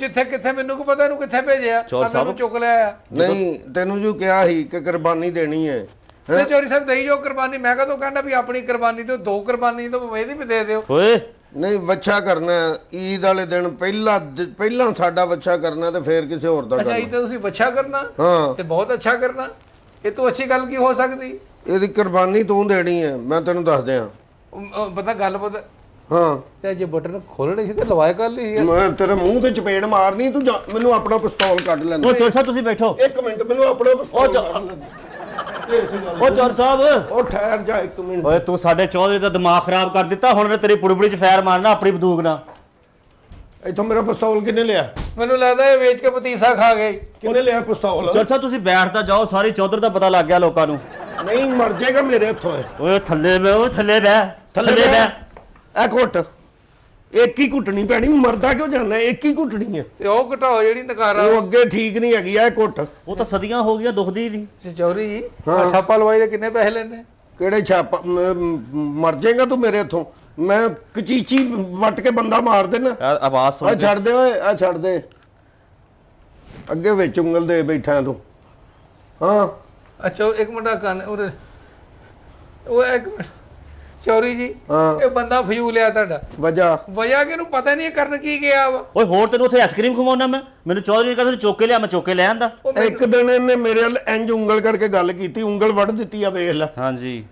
ਜਿੱਥੇ ਕਿੱਥੇ ਮੈਨੂੰ ਕੋ ਪਤਾ ਇਹਨੂੰ ਕਿੱਥੇ ਭੇਜਿਆ।
ਚੌਧਰੀ ਸਾਹਿਬ
ਮੈਨੂੰ ਚੁੱਕ ਲਿਆ।
ਨਹੀਂ ਤੈਨੂੰ ਜੋ ਕਿਹਾ ਸੀ ਕਿ ਕੁਰਬਾਨੀ ਦੇਣੀ ਹੈ।
ਤੇ ਚੌਧਰੀ ਸਾਹਿਬ ਦਈ ਜੋ ਕੁਰਬਾਨੀ, ਮੈਂ ਕਦੋਂ ਕਹਿੰਦਾ ਵੀ ਆਪਣੀ ਕੁਰਬਾਨੀ ਤੋਂ 2 ਕੁਰਬਾਨੀ ਤੋਂ ਇਹਦੀ ਵੀ ਦੇ ਦਿਓ।
ਓਏ
ਨਹੀਂ ਵੱਛਾ ਕਰਨਾ ਹੈ, ਈਦ ਵਾਲੇ ਦਿਨ ਪਹਿਲਾਂ ਸਾਡਾ ਵੱਛਾ ਕਰਨਾ ਤੇ ਫਿਰ ਕਿਸੇ ਹੋਰ ਦਾ
ਅੱਛਾ ਇਹ
ਕਰਨਾ।
ਤਾਂ ਤੁਸੀਂ ਬੱਚਾ ਕਰਨਾ
ਹਾਂ
ਤੇ ਬਹੁਤ ਅੱਛਾ ਕਰਨਾ, ਇਹ ਤੋਂ ਅੱਛੀ ਗੱਲ ਕੀ ਹੋ ਸਕਦੀ?
ਇਹਦੀ ਕੁਰਬਾਨੀ ਤੂੰ ਦੇਣੀ ਹੈ, ਮੈਂ ਤੈਨੂੰ ਦੱਸ ਦਿਆਂ।
ਪਤਾ ਗੱਲ ਪਤਾ
ਹਾਂ
ਤੇ ਜੇ ਬਟਨ ਖੋਲਣੇ ਸੀ ਤੇ ਲਵਾਏ ਕੱਲ ਹੀ ਯਾਰ।
ਮੈਂ ਤੇਰੇ ਮੂੰਹ ਤੇ ਚਪੇੜ ਮਾਰਨੀ, ਤੂੰ ਮੈਨੂੰ ਆਪਣਾ ਪਿਸਤੌਲ ਕੱਢ ਲੈਣਾ।
ਉਹ ਚੌਧਰੀ ਸਾਹਿਬ ਤੁਸੀਂ ਬੈਠੋ।
1 ਮਿੰਟ ਮੈਨੂੰ ਆਪਣਾ ਪਿਸਤੌਲ ਕੱਢ ਲੈਣ।
ਉਹ ਚੌਧਰੀ ਸਾਹਿਬ
ਉਹ ਠਹਿਰ ਜਾ 1 ਮਿੰਟ।
ਓਏ ਤੂੰ ਸਾਡੇ ਚੌਧਰੀ ਦਾ ਦਿਮਾਗ ਖਰਾਬ ਕਰ ਦਿੱਤਾ। ਹੁਣ ਉਹਨੇ ਤੇਰੀ ਪੁੜਬੜੀ 'ਚ ਫੈਰ ਮਾਰਨਾ ਆਪਣੀ ਬੰਦੂਕ ਨਾਲ।
ਇੱਥੋਂ ਮੇਰਾ ਪਿਸਤੌਲ ਕਿਹਨੇ ਲਿਆ?
ਮੈਨੂੰ ਲੱਗਦਾ ਇਹ ਵੇਚ ਕੇ ਪਤੀਸਾ ਖਾ ਗਏ।
ਕਿਹਨੇ ਲਿਆ ਪਿਸਤੌਲ?
ਚੌਧਰੀ ਸਾਹਿਬ ਤੁਸੀਂ ਬੈਠਦਾ ਜਾਓ, ਸਾਰੀ ਚੌਧਰ ਦਾ ਪਤਾ ਲੱਗ ਗਿਆ ਲੋਕਾਂ ਨੂੰ।
ਨਹੀਂ ਮਰ ਜਾਏਗਾ ਮੇਰੇ ਹੱਥੋਂ ਇਹ।
ਓਏ ਥੱਲੇ ਬਹਿ ਥੱਲੇ
ਥੱਲੇ ਇਹ ਘੁੱਟ, ਇੱਕ ਹੀ ਘੁੱਟਣੀ ਪੈਣੀ, ਮਰਦਾ ਕਿਉਂ ਜਾਂਦਾ? ਇੱਕ ਹੀ ਘੁੱਟਣੀ ਹੈ।
ਤੇ ਉਹ ਘਟਾਓ ਜਿਹੜੀ ਨਕਾਰਾ।
ਉਹ ਅੱਗੇ ਠੀਕ ਨਹੀਂ ਹੈਗੀ ਇਹ ਘੁੱਟ।
ਉਹ ਤਾਂ ਸਦੀਆਂ ਹੋ ਗਈਆਂ, ਦੁਖਦੀ ਨਹੀਂ।
ਚੌਧਰੀ ਜੀ
ਹਾਂ।
ਛਾਪਾ ਲਵਾਈ ਦੇ ਕਿੰਨੇ ਪੈਸੇ ਲੈਂਦੇ?
ਕਿਹੜੇ ਛਾਪਾ? ਮਰ ਜਾਏਗਾ ਤੂੰ ਮੇਰੇ ਹੱਥੋਂ। ਮੈਂ ਕਚੀਚੀ ਵੱਟ ਕੇ ਬੰਦਾ ਮਾਰ ਦੇਣਾ।
ਆਵਾਜ਼
ਆ
ਸੁਣ
ਛੱਡ ਦੇ ਓਏ, ਆ ਛੱਡ ਦੇ। ਅੱਗੇ ਵਿੱਚ ਉਂਗਲ ਦੇ ਬੈਠਾ ਤੂੰ। ਹਾਂ
ਅੱਛਾ ਇੱਕ ਮਿੰਟ ਕੰਨ ਉਰੇ, ਉਹ ਇੱਕ ਮਿੰਟ ਚੌਧਰੀ ਜੀ
ਹਾਂ
ਇਹ ਬੰਦਾ ਫਜ਼ੂਲ ਆ ਤੁਹਾਡਾ। ਵਜ੍ਹਾ ਕਿ ਇਹਨੂੰ ਪਤਾ ਨਹੀਂ ਕਰਨ ਕੀ ਗਿਆ ਵਾ।
ਓਏ ਹੋਰ ਤੈਨੂੰ ਉੱਥੇ ਆਈਸਕ੍ਰੀਮ ਖਵਾਉਣਾ ਮੈਂ? ਮੈਨੂੰ ਚੌਧਰੀ ਨੇ ਕਹਿੰਦਾ ਚੁੱਕ ਕੇ ਲਿਆ, ਮੈਂ ਚੁੱਕ ਕੇ ਲੈ ਆਂਦਾ।
ਇੱਕ ਦਿਨ ਇਹਨੇ ਮੇਰੇ ਵੱਲ ਇੰਜ ਉਂਗਲ ਕਰਕੇ ਗੱਲ ਕੀਤੀ, ਉਂਗਲ ਵੱਢ ਦਿੱਤੀ ਆ, ਵੇਖ ਲੈ।
ਹਾਂਜੀ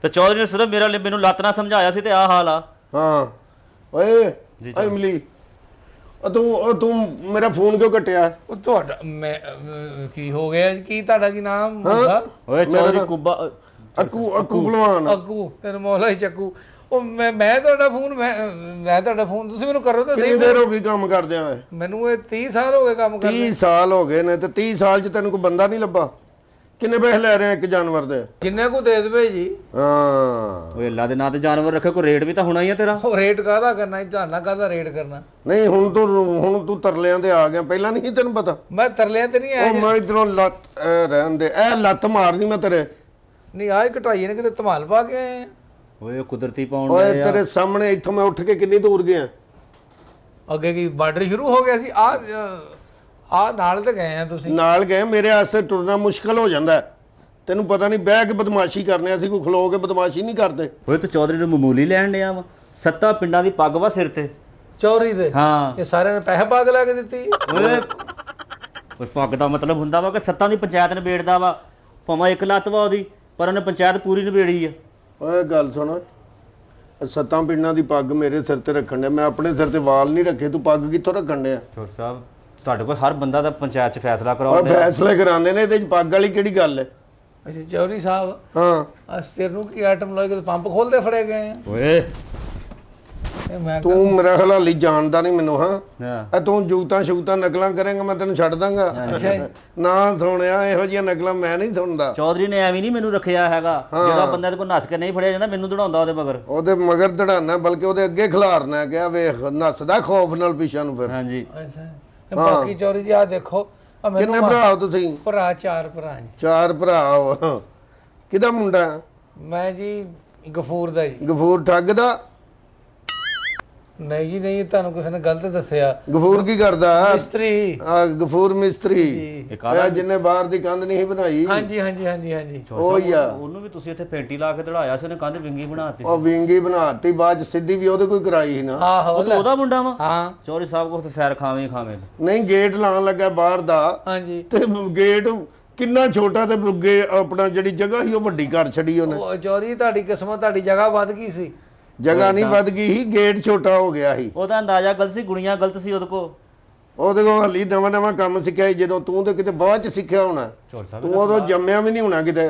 ਤੇ ਚੌਧਰੀ ਨੇ ਸਿਰਫ ਮੈਨੂੰ ਲੱਤ ਨਾਲ ਸਮਝਾਇਆ ਸੀ ਤੇ ਆਹ ਹਾਲ ਆ।
ਹਾਂ ਓਏ
ਜੀ
ਇਮਲੀ, ਉਹ ਤੂੰ ਮੇਰਾ ਫੋਨ ਕਿਉਂ ਕੱਟਿਆ?
ਉਹ ਤੁਹਾਡਾ ਮੈਂ ਕੀ ਹੋ ਗਿਆ? ਕੀ ਤੁਹਾਡਾ ਕੀ ਨਾਮ
ਹਾਂ?
ਹੁੰਦਾ?
ਓਏ
ਮੇਰਾ
ਚੌਧਰੀ
ਨਾ-
ਕੁੱਬਾ
ਅੱਕੂ ਭਲਵਾਨ।
ਅੱਗੂ ਤੈਨੂੰ ਮੌਲਾ ਹੀ ਚੱਕੂ। ਉਹ ਮੈਂ ਤੁਹਾਡਾ ਫੋਨ ਮੈਂ ਤੁਹਾਡਾ ਫੋਨ ਤੁਸੀਂ ਮੈਨੂੰ ਕਰੋ ਤਾਂ
ਕਿੰਨੀ
ਸਹੀ।
ਦੇਰ ਹੋ ਗਈ ਕੰਮ ਕਰਦਿਆਂ ਹੋਏ?
ਮੈਨੂੰ ਇਹ 30 ਸਾਲ ਹੋ ਗਏ ਕੰਮ
30
ਕਰਦੇ।
ਸਾਲ ਹੋ ਗਏ ਨੇ ਤੇ 30 ਸਾਲ ਚ ਤੈਨੂੰ ਕੋਈ ਬੰਦਾ ਨਹੀਂ ਲੱਭਾ? ਕਿੰਨੇ ਪੈਸੇ ਲੈ ਰਹੇ ਆ ਇੱਕ ਜਾਨਵਰ ਦੇ?
ਜਿੰਨੇ ਕੋ ਦੇ ਦੇਵੇ ਜੀ।
ਹਾਂ
ਓਏ ਅੱਲਾ ਦੇ ਨਾਂ ਤੇ ਜਾਨਵਰ ਰੱਖੇ, ਕੋਈ ਰੇਟ ਵੀ ਤਾਂ ਹੋਣਾ ਹੀ ਆ ਤੇਰਾ।
ਉਹ ਰੇਟ ਕਾਹਦਾ ਕਰਨਾ ਜੀ? ਤੁਹਾਡਾ ਕਾਹਦਾ ਰੇਟ ਕਰਨਾ?
ਨਹੀਂ ਹੁਣ ਤੂੰ ਤਰਲਿਆਂ ਤੇ ਆ ਗਿਆ, ਪਹਿਲਾਂ ਨਹੀਂ ਸੀ ਤੈਨੂੰ ਪਤਾ?
ਮੈਂ ਤਰਲਿਆਂ ਤੇ ਨਹੀਂ
ਉਹ
ਆਇਆ।
ਮੈਂ ਇਧਰੋਂ ਲੱਤ ਰਹਿਣ ਦੇ, ਇਹ ਲੱਤ ਮਾਰਨੀ ਮੈਂ ਤੇਰੇ।
ਨਹੀਂ ਆਹ ਘਟਾਈ ਨੇ ਕਿਤੇ ਧਮਾਲ ਪਾ ਕੇ ਆਏ ਆ।
ਓਏ ਕੁਦਰਤੀ ਪਾਉਣ
ਓਏ
ਦੇ
ਤੇਰੇ ਸਾਹਮਣੇ ਇੱਥੋਂ ਮੈਂ ਉੱਠ ਕੇ ਕਿੰਨੀ ਦੂਰ ਗਿਆ?
ਅੱਗੇ ਕੀ ਬਾਰਡਰ ਸ਼ੁਰੂ ਹੋ ਗਿਆ ਸੀ? ਆ ਨਾਲ ਤੇ ਗਏ ਆ ਤੁਸੀਂ।
ਨਾਲ ਗਏ, ਮੇਰੇ ਵਾਸਤੇ ਟੁਰਨਾ ਮੁਸ਼ਕਲ ਹੋ ਜਾਂਦਾ ਹੈ। ਤੈਨੂੰ ਪਤਾ ਨਹੀਂ, ਬਹਿ ਕੇ ਬਦਮਾਸ਼ੀ ਕਰਨੇ, ਅਸੀਂ ਕੋਈ ਖਲੋ ਕੇ ਬਦਮਾਸ਼ੀ ਨਹੀਂ ਕਰਦੇ।
ਓਏ ਤੂੰ ਚੌਧਰੀ ਨੂੰ ਮਾਮੂਲੀ ਲੈਣ ਡਿਆ ਵਾ? 7 ਪਿੰਡਾਂ ਦੀ ਪੱਗ ਵਾ ਸਿਰ ਤੇ।
ਚੌਧਰੀ ਦੇ
ਹਾਂ
ਇਹ ਸਾਰਿਆਂ ਨੇ ਪੈਸੇ ਪਾ ਕੇ ਲੈ ਕੇ ਦਿੱਤੀ।
ਓਏ ਪੱਗ ਦਾ ਮਤਲਬ ਹੁੰਦਾ ਵਾ ਕਿ 7 ਦੀ ਪੰਚਾਇਤ ਨਿਬੇੜਦਾ ਵਾ, ਭਾਵੇਂ ਇੱਕ ਲੱਤ ਵਾ ਉਹਦੀ, ਪਰ ਉਹਨੇ ਪੰਚਾਇਤ ਪੂਰੀ ਨਿਬੇੜੀ ਆ।
ਓਏ ਗੱਲ ਸੁਣ, 7 ਪਿੰਡਾਂ ਦੀ ਪੱਗ ਮੇਰੇ ਸਿਰ ਤੇ ਰੱਖਣ ਡਿਆ, ਮੈਂ ਆਪਣੇ ਸਿਰ ਤੇ ਵਾਲ ਨਹੀਂ ਰੱਖੇ, ਤੂੰ ਪੱਗ ਕਿੱਥੋਂ ਰੱਖਣ ਡਿਆ?
ਚੌਧਰੀ ਸਾਹਿਬ ਤੁਹਾਡੇ ਕੋਲ ਹਰ ਬੰਦਾ ਦਾ ਪੰਚਾਇਤ 'ਚ ਫੈਸਲਾ
ਓਏ
ਕਰਾਉਂਦਾ।
ਫੈਸਲੇ ਕਰਾਉਂਦੇ ਨੇ, ਇਹਦੇ ਚ ਪੱਗ ਵਾਲੀ ਕਿਹੜੀ ਗੱਲ ਹੈ?
ਅੱਛਾ ਚੌਧਰੀ ਸਾਹਿਬ
ਹਾਂ
ਆ ਸਿਰ ਨੂੰ ਕੀ ਆਈਟਮ ਲਾਏ ਕਿ ਪੰਪ ਖੋਲਦੇ ਫੜੇ ਗਏ ਆ?
ਓਏ
ਇਹ ਮੈਂ
ਤੂੰ ਮੇਰਾ ਹਲਾਲੀ ਜਾਣਦਾ ਨਹੀਂ ਮੈਨੂੰ। ਹਾਂ
ਹਾਂ
ਇਹ ਤੂੰ ਜੂਤਾਂ ਨਕਲਾਂ ਕਰੇਂਗਾ, ਮੈਂ ਤੈਨੂੰ ਛੱਡ ਦਾਂਗਾ।
ਅੱਛਾ ਜੀ।
ਨਾ ਸੁਣਿਆ ਇਹੋ ਜਿਹੀਆਂ ਨਕਲਾਂ ਮੈਂ ਨਹੀਂ ਸੁਣਦਾ।
ਚੌਧਰੀ ਨੇ ਐਵੇਂ ਨਹੀਂ ਮੈਨੂੰ ਰੱਖਿਆ ਹੈਗਾ।
ਹਾਂ।
ਜਿਹੜਾ ਬੰਦਾ ਤੇ ਕੋਈ ਨੱਸ ਕੇ ਨਹੀਂ ਫੜਿਆ ਜਾਂਦਾ, ਮੈਨੂੰ ਦੜਾਉਂਦਾ ਉਹਦੇ ਮਗਰ।
ਉਹਦੇ ਮਗਰ ਦੜਾਨਾ, ਬਲਕਿ ਉਹਦੇ ਅੱਗੇ ਖਿਲਾਰਨਾ, ਕਿਹਾ ਵੇਖ ਨੱਸਦਾ ਖੌਫ ਨਾਲ ਪਿੱਛਾ ਨੂੰ ਫਿਰ।
ਹਾਂਜੀ
ਅੱਛਾ ਤੇ ਬਾਕੀ ਚੌਧਰੀ ਜੀ ਆ ਦੇਖੋ ਆ
ਕਿੰਨੇ ਭਰਾ ਹੋ ਤੁਸੀਂ?
ਭਰਾ 4 ਭਰਾ ਜੀ।
4 ਭਰਾ ਹੋ। ਕਿਹਦਾ ਮੁੰਡਾ?
ਮੈਂ ਜੀ ਗਫੂਰ ਦਾ ਜੀ।
ਗਫੂਰ ਠੱਗ ਦਾ?
ਨਹੀਂ ਜੀ ਨਹੀਂ, ਤੁਹਾਨੂੰ ਕਿਸੇ ਨੇ ਗਲਤ ਦੱਸਿਆ।
ਗਫੂਰ ਕੀ ਕਰਦਾ?
ਮਿਸਤਰੀ।
ਆ ਗਫੂਰ ਮਿਸਤਰੀ,
ਜੀ।
ਇਹ ਕਾਹਦਾ?
ਇਹ ਜਿੰਨੇ ਬਾਹਰ ਦੀ ਕੰਧ ਨਹੀਂ ਸੀ ਬਣਾਈ।
ਹਾਂਜੀ ਹਾਂਜੀ ਹਾਂਜੀ ਹਾਂਜੀ।
ਉਹ ਹੀ ਆ।
ਉਹਨੂੰ ਵੀ ਤੁਸੀਂ ਇੱਥੇ ਪੇਂਟੀ ਲਾ ਕੇ ਦੜਾਇਆ ਸੀ, ਉਹਨੇ ਕੰਧ ਵਿੰਗੀ ਬਣਾਤੀ
ਉਹ ਵਿੰਗੀ ਬਣਾਤੀ, ਬਾਅਦ ਚ ਸਿੱਧੀ ਵੀ ਉਹਦੇ ਕੋਈ ਕਰਾਈ ਸੀ ਨਾ।
ਆਹੋ
ਉਹ ਤਾਂ ਉਹਦਾ ਮੁੰਡਾ ਵਾ।
ਹਾਂ
ਚੌਧਰੀ ਸਾਹਿਬ ਕੋਲ ਫੈਰ ਖਾਵੇਂ ਖਾਵੇਂ।
ਨਹੀਂ ਗੇਟ ਲਾਉਣ ਲੱਗਾ ਬਾਹਰ ਦਾ,
ਹਾਂਜੀ।
ਤੇ ਗੇਟ ਕਿੰਨਾ ਛੋਟਾ, ਤੇ ਅੱਗੇ ਆਪਣਾ ਜਿਹੜੀ ਜਗ੍ਹਾ ਸੀ ਉਹ ਵੱਡੀ ਕਰ ਛੱਡੀ ਉਹਨੇ।
ਉਹ ਚੌਧਰੀ ਤੁਹਾਡੀ ਕਿਸਮਤ, ਤੁਹਾਡੀ ਜਗ੍ਹਾ ਵੱਧ ਗਈ ਸੀ।
ਜਗ੍ਹਾ ਨਹੀਂ ਵੱਧ ਗਈ ਸੀ, ਗੇਟ ਛੋਟਾ ਹੋ ਗਿਆ ਸੀ।
ਉਹਦਾ ਅੰਦਾਜ਼ਾ ਗਲਤ ਸੀ, ਗੁਣੀਆਂ ਗਲਤ ਸੀ ਉਹਦੇ ਕੋਲ।
ਉਹਦੇ ਕੋਲ ਹਲੀ ਨਵਾਂ ਕੰਮ ਸਿੱਖਿਆ ਸੀ, ਜਦੋਂ ਤੂੰ ਤੇ ਕਿਤੇ ਬਾਅਦ ਚ ਸਿੱਖਿਆ ਹੋਣਾ।
ਚੌਧਰੀ
ਤੂੰ ਉਦੋਂ ਜੰਮਿਆ ਵੀ ਨਹੀਂ ਹੋਣਾ ਕਿਤੇ।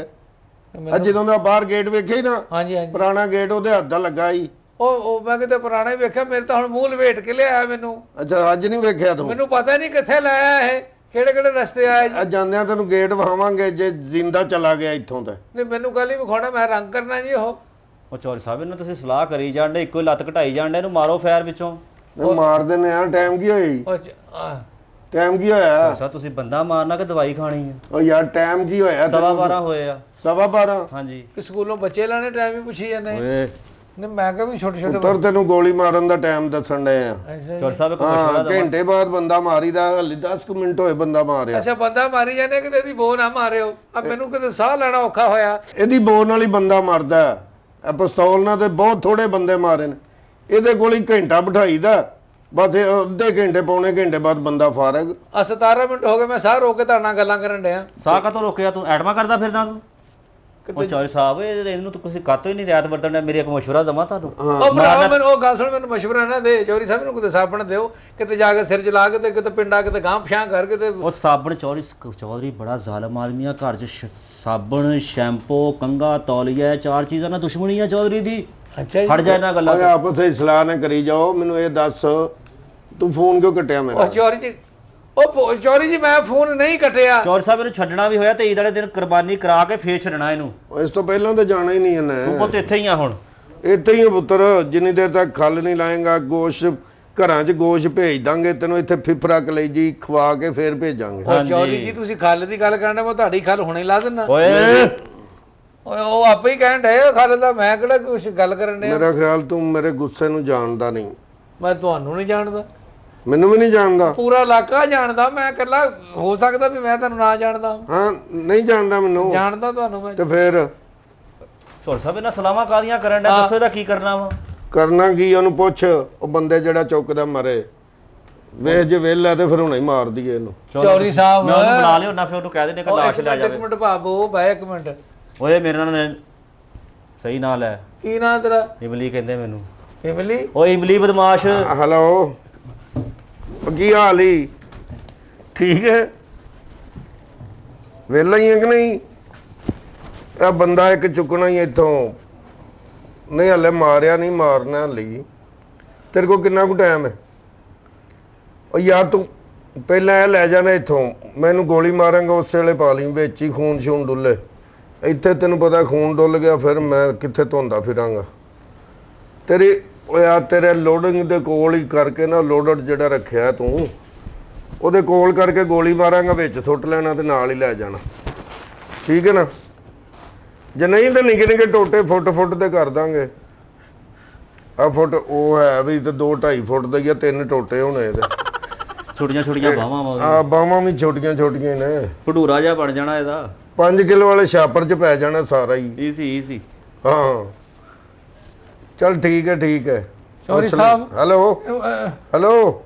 ਆ ਜਦੋਂ ਦਾ ਬਾਹਰ ਗੇਟ ਵੇਖਿਆ ਹੀ ਨਾ,
ਹਾਂਜੀ ਹਾਂਜੀ
ਪੁਰਾਣਾ ਗੇਟ ਉਹਦੇ ਹੱਥ ਦਾ ਲੱਗਾ ਸੀ।
ਉਹ ਮੈਂ ਕਿਤੇ ਪੁਰਾਣਾ ਹੀ ਵੇਖਿਆ, ਮੇਰੇ ਤਾਂ ਹੁਣ ਮੂੰਹ ਲਵੇਟ ਕੇ ਲਿਆਇਆ ਮੈਨੂੰ।
ਅੱਛਾ ਅੱਜ ਨਹੀਂ ਵੇਖਿਆ ਤੂੰ?
ਮੈਨੂੰ ਪਤਾ ਨਹੀਂ ਕਿੱਥੇ ਲਾਇਆ ਇਹ, ਕਿਹੜੇ ਕਿਹੜੇ ਰਸਤੇ ਆਇਆ ਜੀ।
ਆ ਜਾਂਦਿਆਂ ਤੈਨੂੰ ਗੇਟ ਵਹਾਵਾਂਗੇ ਜੇ ਜ਼ਿੰਦਾ ਚਲਾ ਗਿਆ ਇੱਥੋਂ ਤਾਂ।
ਨਹੀਂ ਮੈਨੂੰ ਕੱਲ ਹੀ ਵਿਖਾਉਣਾ, ਮੈਂ ਰੰਗ ਕਰਨਾ ਜੀ ਉਹ
ਚੌਧਰੀ ਸਾਹਿਬ ਇਹਨੂੰ ਤੁਸੀਂ ਸਲਾਹ ਕਰੀ ਜਾਂਦੇ, ਇੱਕੋ ਹੀ ਲੱਤ ਘਟਾਈ ਜਾਂਦੇ, ਇਹਨੂੰ ਮਾਰੋ ਫੈਰ ਵਿੱਚੋਂ।
ਨਹੀਂ ਮਾਰ ਦਿੰਦੇ ਆ। ਟਾਈਮ ਕੀ ਹੋਈ? ਟਾਈਮ ਕੀ ਹੋਇਆ?
ਅੱਛਾ ਤੁਸੀਂ ਬੰਦਾ ਮਾਰਨਾ ਕਿ ਦਵਾਈ ਖਾਣੀ ਹੈ?
ਉਹ ਯਾਰ ਟਾਈਮ ਕੀ ਹੋਇਆ?
12:15 ਹੋਏ ਆ।
12:15?
ਹਾਂਜੀ।
ਕਿ ਸਕੂਲੋਂ ਬੱਚੇ ਲੈਣੇ ਟਾਈਮ ਹੀ ਪੁੱਛੀ ਜਾਂਦੇ।
ਓਏ
ਨਹੀਂ ਮੈਂ ਕਿਹਾ ਵੀ ਛੋਟੇ ਛੋਟੇ
ਉੱਤਰ ਤੈਨੂੰ ਗੋਲੀ ਮਾਰਨ ਦਾ ਟਾਈਮ ਦੱਸਣ ਡਏ ਆ।
ਅੱਛਾ
ਚੌਧਰੀ
ਜੀ।
ਸਾਹਿਬ ਇੱਕ ਮਸ਼ਵਰਾ
ਹਾਂ
ਦਵਾਂ।
ਘੰਟੇ ਬਾਅਦ ਬੰਦਾ ਮਾਰੀਦਾ, ਹਲੇ 10 ਮਿੰਟ ਹੋਏ ਬੰਦਾ ਮਾਰਿਆ।
ਅੱਛਾ ਬੰਦਾ ਮਾਰੀ ਜਾਂਦੇ, ਕਿਤੇ ਦੀ ਬੋ ਨਾ ਮਾਰਿਓ। ਆ ਮੈਨੂੰ ਕਿਤੇ ਸਾਹ ਲੈਣਾ ਔਖਾ ਹੋਇਆ।
ਇਹਦੀ ਬੋਨ ਨਾਲ ਹੀ ਬੰਦਾ ਮਰਦਾ। ਇਹ ਪਿਸਤੌਲ ਨਾਲ ਤੇ ਬਹੁਤ ਥੋੜੇ ਬੰਦੇ ਮਾਰੇ ਨੇ, ਇਹਦੇ ਕੋਲ ਹੀ ਘੰਟਾ ਬਿਠਾਈਦਾ, ਬਸ ਇਹ ਅੱਧੇ ਘੰਟੇ ਪੌਣੇ ਘੰਟੇ ਬਾਅਦ ਬੰਦਾ ਫਾਰਗ।
ਆ 17 ਮਿੰਟ ਹੋ ਗਏ ਮੈਂ ਸਾਹ ਰੋਕ ਕੇ ਤੁਹਾਡੇ ਨਾਲ ਗੱਲਾਂ ਕਰਨ ਡਿਆ।
ਸਾਹ ਕਾਤੋਂ ਰੋਕਿਆ ਤੂੰ? ਐਟਮਾ ਕਰਦਾ ਫਿਰਦਾ ਤੂੰ? ਉਹ ਚੌਧਰੀ ਸਾਹਿਬ ਇਹਨੂੰ ਤਾਂ ਤੁਸੀਂ ਕਾਤੋਂ ਹੀ ਨਹੀਂ ਰਿਆਤ ਵਰਤਣ ਡਿਆ। ਮੇਰੀ ਇੱਕ ਮਸ਼ਵਰਾ ਦਵਾਂ ਤੁਹਾਨੂੰ।
ਉਹ ਭਰਾ ਮੈਨੂੰ ਉਹ ਗੱਲ ਸੁਣ, ਮੈਨੂੰ ਮਸ਼ਵਰਾ ਨਾ ਦੇ ਚੌਧਰੀ ਸਾਹਿਬ ਨੂੰ, ਕਿਤੇ ਸਾਬਣ ਦਿਓ, ਕਿਤੇ ਜਾ ਕੇ ਸਿਰ ਚਲਾ ਕੇ ਤੇ ਕਿਤੇ ਪਿੰਡਾ ਕਿਤੇ ਗਾਂ ਪਛਾਂ ਕਰਕੇ ਤੇ।
ਉਹ ਸਾਬਣ ਚੌਧਰੀ ਬੜਾ ਜ਼ਾਲਮ ਆਦਮੀ ਆ। ਘਰ 'ਚ ਸਾਬਣ, ਸ਼ੈਂਪੂ, ਕੰਘਾ, ਤੌਲੀਆ, ਇਹ 4 ਚੀਜ਼ਾਂ ਨਾਲ ਦੁਸ਼ਮਣੀ ਆ ਚੌਧਰੀ ਦੀ।
ਅੱਛਾ ਜੀ।
ਹਟ ਜਾ ਇਹਨਾਂ ਗੱਲਾਂ
ਓਏ
ਤੋਂ।
ਆਪਸ ਵਿੱਚ ਸਲਾਹ ਨਾ ਕਰੀ ਜਾਓ। ਮੈਨੂੰ ਇਹ ਦੱਸ ਤੂੰ ਫੋਨ ਕਿਉਂ ਕੱਟਿਆ
ਉਹ
ਮੇਰਾ?
ਚੌਧਰੀ ਜੀ, ਉਹ ਚੌਧਰੀ ਜੀ ਮੈਂ ਫੋਨ ਨਹੀਂ ਕੱਟਿਆ।
ਚੌਧਰੀ ਸਾਹਿਬ ਇਹਨੂੰ ਛੱਡਣਾ ਵੀ ਹੋਇਆ ਤੇ ਈਦ ਵਾਲੇ ਦਿਨ ਕੁਰਬਾਨੀ ਕਰਾ ਕੇ ਫੇਰ ਛੱਡਣਾ ਇਹਨੂੰ।
ਇਸ ਤੋਂ ਪਹਿਲਾਂ ਤਾਂ ਜਾਣਾ ਹੀ ਨਹੀਂ
ਤੂੰ
ਇਹਨੇ।
ਪੁੱਤ ਇੱਥੇ ਹੀ ਆ ਹੁਣ।
ਇੱਥੇ ਹੀ ਆ ਪੁੱਤਰ, ਜਿੰਨੀ ਦੇਰ ਤੱਕ ਖੱਲ ਨਹੀਂ ਲਾਏਗਾ, ਗੋਸ਼ਤ ਘਰਾਂ 'ਚ ਗੋਸ਼ਤ ਭੇਜ ਦਾਂਗੇ ਤੈਨੂੰ, ਇੱਥੇ ਫਿਫਰਾ ਕਲੇਜੀ ਖਵਾ ਕੇ ਫੇਰ ਭੇਜਾਂਗੇ।
ਉਹ ਚੌਧਰੀ ਜੀ ਤੁਸੀਂ ਖੱਲ ਦੀ ਗੱਲ ਕਰਨਾ, ਮੈਂ ਤੁਹਾਡੀ ਖੱਲ ਹੁਣੇ ਲਾ ਦਿੰਦਾ।
ਓਏ
ਓਏ ਉਹ ਆਪੇ ਹੀ ਕਹਿਣ ਡਏ ਖੱਲ ਦਾ, ਮੈਂ ਕਿਹੜਾ ਕੁਛ ਗੱਲ ਕਰਨ ਡਿਆ।
ਮੇਰਾ ਖਿਆਲ ਤੂੰ ਮੇਰੇ ਗੁੱਸੇ ਨੂੰ ਜਾਣਦਾ ਨਹੀਂ।
ਮੈਂ ਤੁਹਾਨੂੰ ਨਹੀਂ ਜਾਣਦਾ,
ਮੈਨੂੰ ਵੀ ਨਹੀਂ ਜਾਣਦਾ।
ਪੂਰਾ ਇਲਾਕਾ ਜਾਣਦਾ। ਮੈਂ ਇਕੱਲਾ ਹੋ ਸਕਦਾ ਵੀ ਮੈਂ ਤੁਹਾਨੂੰ ਨਾ ਜਾਣਦਾ।
ਹਾਂ ਨਹੀਂ ਜਾਣਦਾ ਮੈਨੂੰ।
ਜਾਣਦਾ ਤੁਹਾਨੂੰ ਮੈਂ।
ਤੇ ਫੇਰ
ਚੌਧਰੀ ਸਾਹਿਬ ਇਹਨਾਂ ਸਲਾਮਾਂ ਕਾਦੀਆਂ ਕਰਨ ਡਿਆ? ਦੱਸੋ ਇਹਦਾ ਕੀ ਕਰਨਾ ਵਾ?
ਕਰਨਾ ਕੀ? ਉਹਨੂੰ ਪੁੱਛ, ਉਹ ਬੰਦੇ ਜਿਹੜਾ ਚੁੱਕਦਾ ਮਰੇ। ਵੇਖ ਜੇ ਵਿਹਲਾ ਤੇ ਫਿਰ ਹੁਣੇ ਹੀ ਮਾਰ ਦਈਏ ਇਹਨੂੰ।
ਚੌਧਰੀ ਸਾਹਿਬ
ਮੈਂ ਉਹਨੂੰ ਬੁਲਾ ਲਿਓ ਨਾ, ਫਿਰ ਉਹਨੂੰ ਕਹਿ ਦੇਣੇ ਕਿ
ਉਹ
ਲਾਸ਼ ਲੈ
ਇੱਕ
ਜਾਵੇ।
ਮਿੰਟ ਭਾਬੋ, ਬੈ ਇੱਕ ਮਿੰਟ।
ਓਏ ਮੇਰੇ ਨਾਲ ਸਹੀ ਨਾਲ ਹੈ।
ਕੀ ਨਾਂ ਤੇਰਾ?
ਇਮਲੀ ਕਹਿੰਦੇ ਮੈਨੂੰ।
ਇਮਲੀ?
ਓਏ ਇਮਲੀ ਬਦਮਾਸ਼।
ਹੈਲੋ, ਕੀ ਹਾਲ ਈ? ਠੀਕ ਹੈ? ਵਿਹਲਾ ਹੀ ਹੈ ਕਿ ਨਹੀਂ? ਇਹ ਬੰਦਾ ਇੱਕ ਚੁੱਕਣਾ ਹੀ ਇੱਥੋਂ। ਨਹੀਂ ਹਲੇ ਮਾਰਿਆ ਨਹੀਂ, ਮਾਰਨਾ ਹਲੇ। ਤੇਰੇ ਕੋਲ ਕਿੰਨਾ ਕੁ ਟਾਈਮ ਹੈ? ਉਹ ਯਾਰ ਤੂੰ ਪਹਿਲਾਂ ਇਹ ਲੈ ਜਾਣਾ ਇੱਥੋਂ, ਮੈਨੂੰ ਗੋਲੀ ਮਾਰਾਂਗਾ ਉਸੇ ਵੇਲੇ ਪਾ ਲਈ ਵਿੱਚ ਹੀ, ਖੂਨ ਸ਼ੂਨ ਡੁੱਲੇ। ਇੱਥੇ ਤੈਨੂੰ ਪਤਾ ਖੂਨ ਡੁੱਲ ਗਿਆ ਫਿਰ ਮੈਂ ਕਿੱਥੇ ਧੋਂਦਾ ਫਿਰਾਂਗਾ। ਤੇਰੀ ਉਹ ਯਾਰ ਤੇਰੇ ਲੋਡਿੰਗ ਦੇ ਕੋਲ ਹੀ ਕਰਕੇ ਨਾ, ਲੋਡਰ ਜਿਹੜਾ ਰੱਖਿਆ ਤੂੰ ਉਹਦੇ ਕੋਲ ਕਰਕੇ ਗੋਲੀ ਮਾਰਾਂਗਾ, ਵਿੱਚ ਸੁੱਟ ਲੈਣਾ ਤੇ ਨਾਲ ਹੀ ਲੈ ਜਾਣਾ। ਠੀਕ ਹੈ ਨਾ? ਜੇ ਨਹੀਂ ਤਾਂ ਨਿੱਕੇ ਨਿੱਕੇ ਟੋਟੇ ਫੁੱਟ ਤੇ ਕਰ ਦਾਂਗੇ। ਆ ਫੁੱਟ ਉਹ ਹੈ ਵੀ ਤੇ 2-2.5 ਫੁੱਟ ਦਾ ਹੀ ਆ, 3 ਟੋਟੇ ਹੋਣੇ ਇਹਦੇ।
ਛੋਟੀਆਂ ਛੋਟੀਆਂ ਬਾਹਾਂ ਵਾ।
ਆ ਬਾਹਾਂ ਵੀ ਛੋਟੀਆਂ ਛੋਟੀਆਂ ਨੇ।
ਭਟੂਰਾ ਜਿਹਾ ਬਣ ਜਾਣਾ ਇਹਦਾ।
5 ਕਿਲੋ ਵਾਲੇ ਛਾਪਰ 'ਚ ਪੈ ਜਾਣਾ ਸਾਰਾ ਹੀ।
ਈਜ਼ੀ।
ਹਾਂ ਚੱਲ ਠੀਕ ਹੈ ਠੀਕ ਹੈ।
ਚੌਧਰੀ ਸਾਹਿਬ
ਹੈਲੋ ਹੈਲੋ,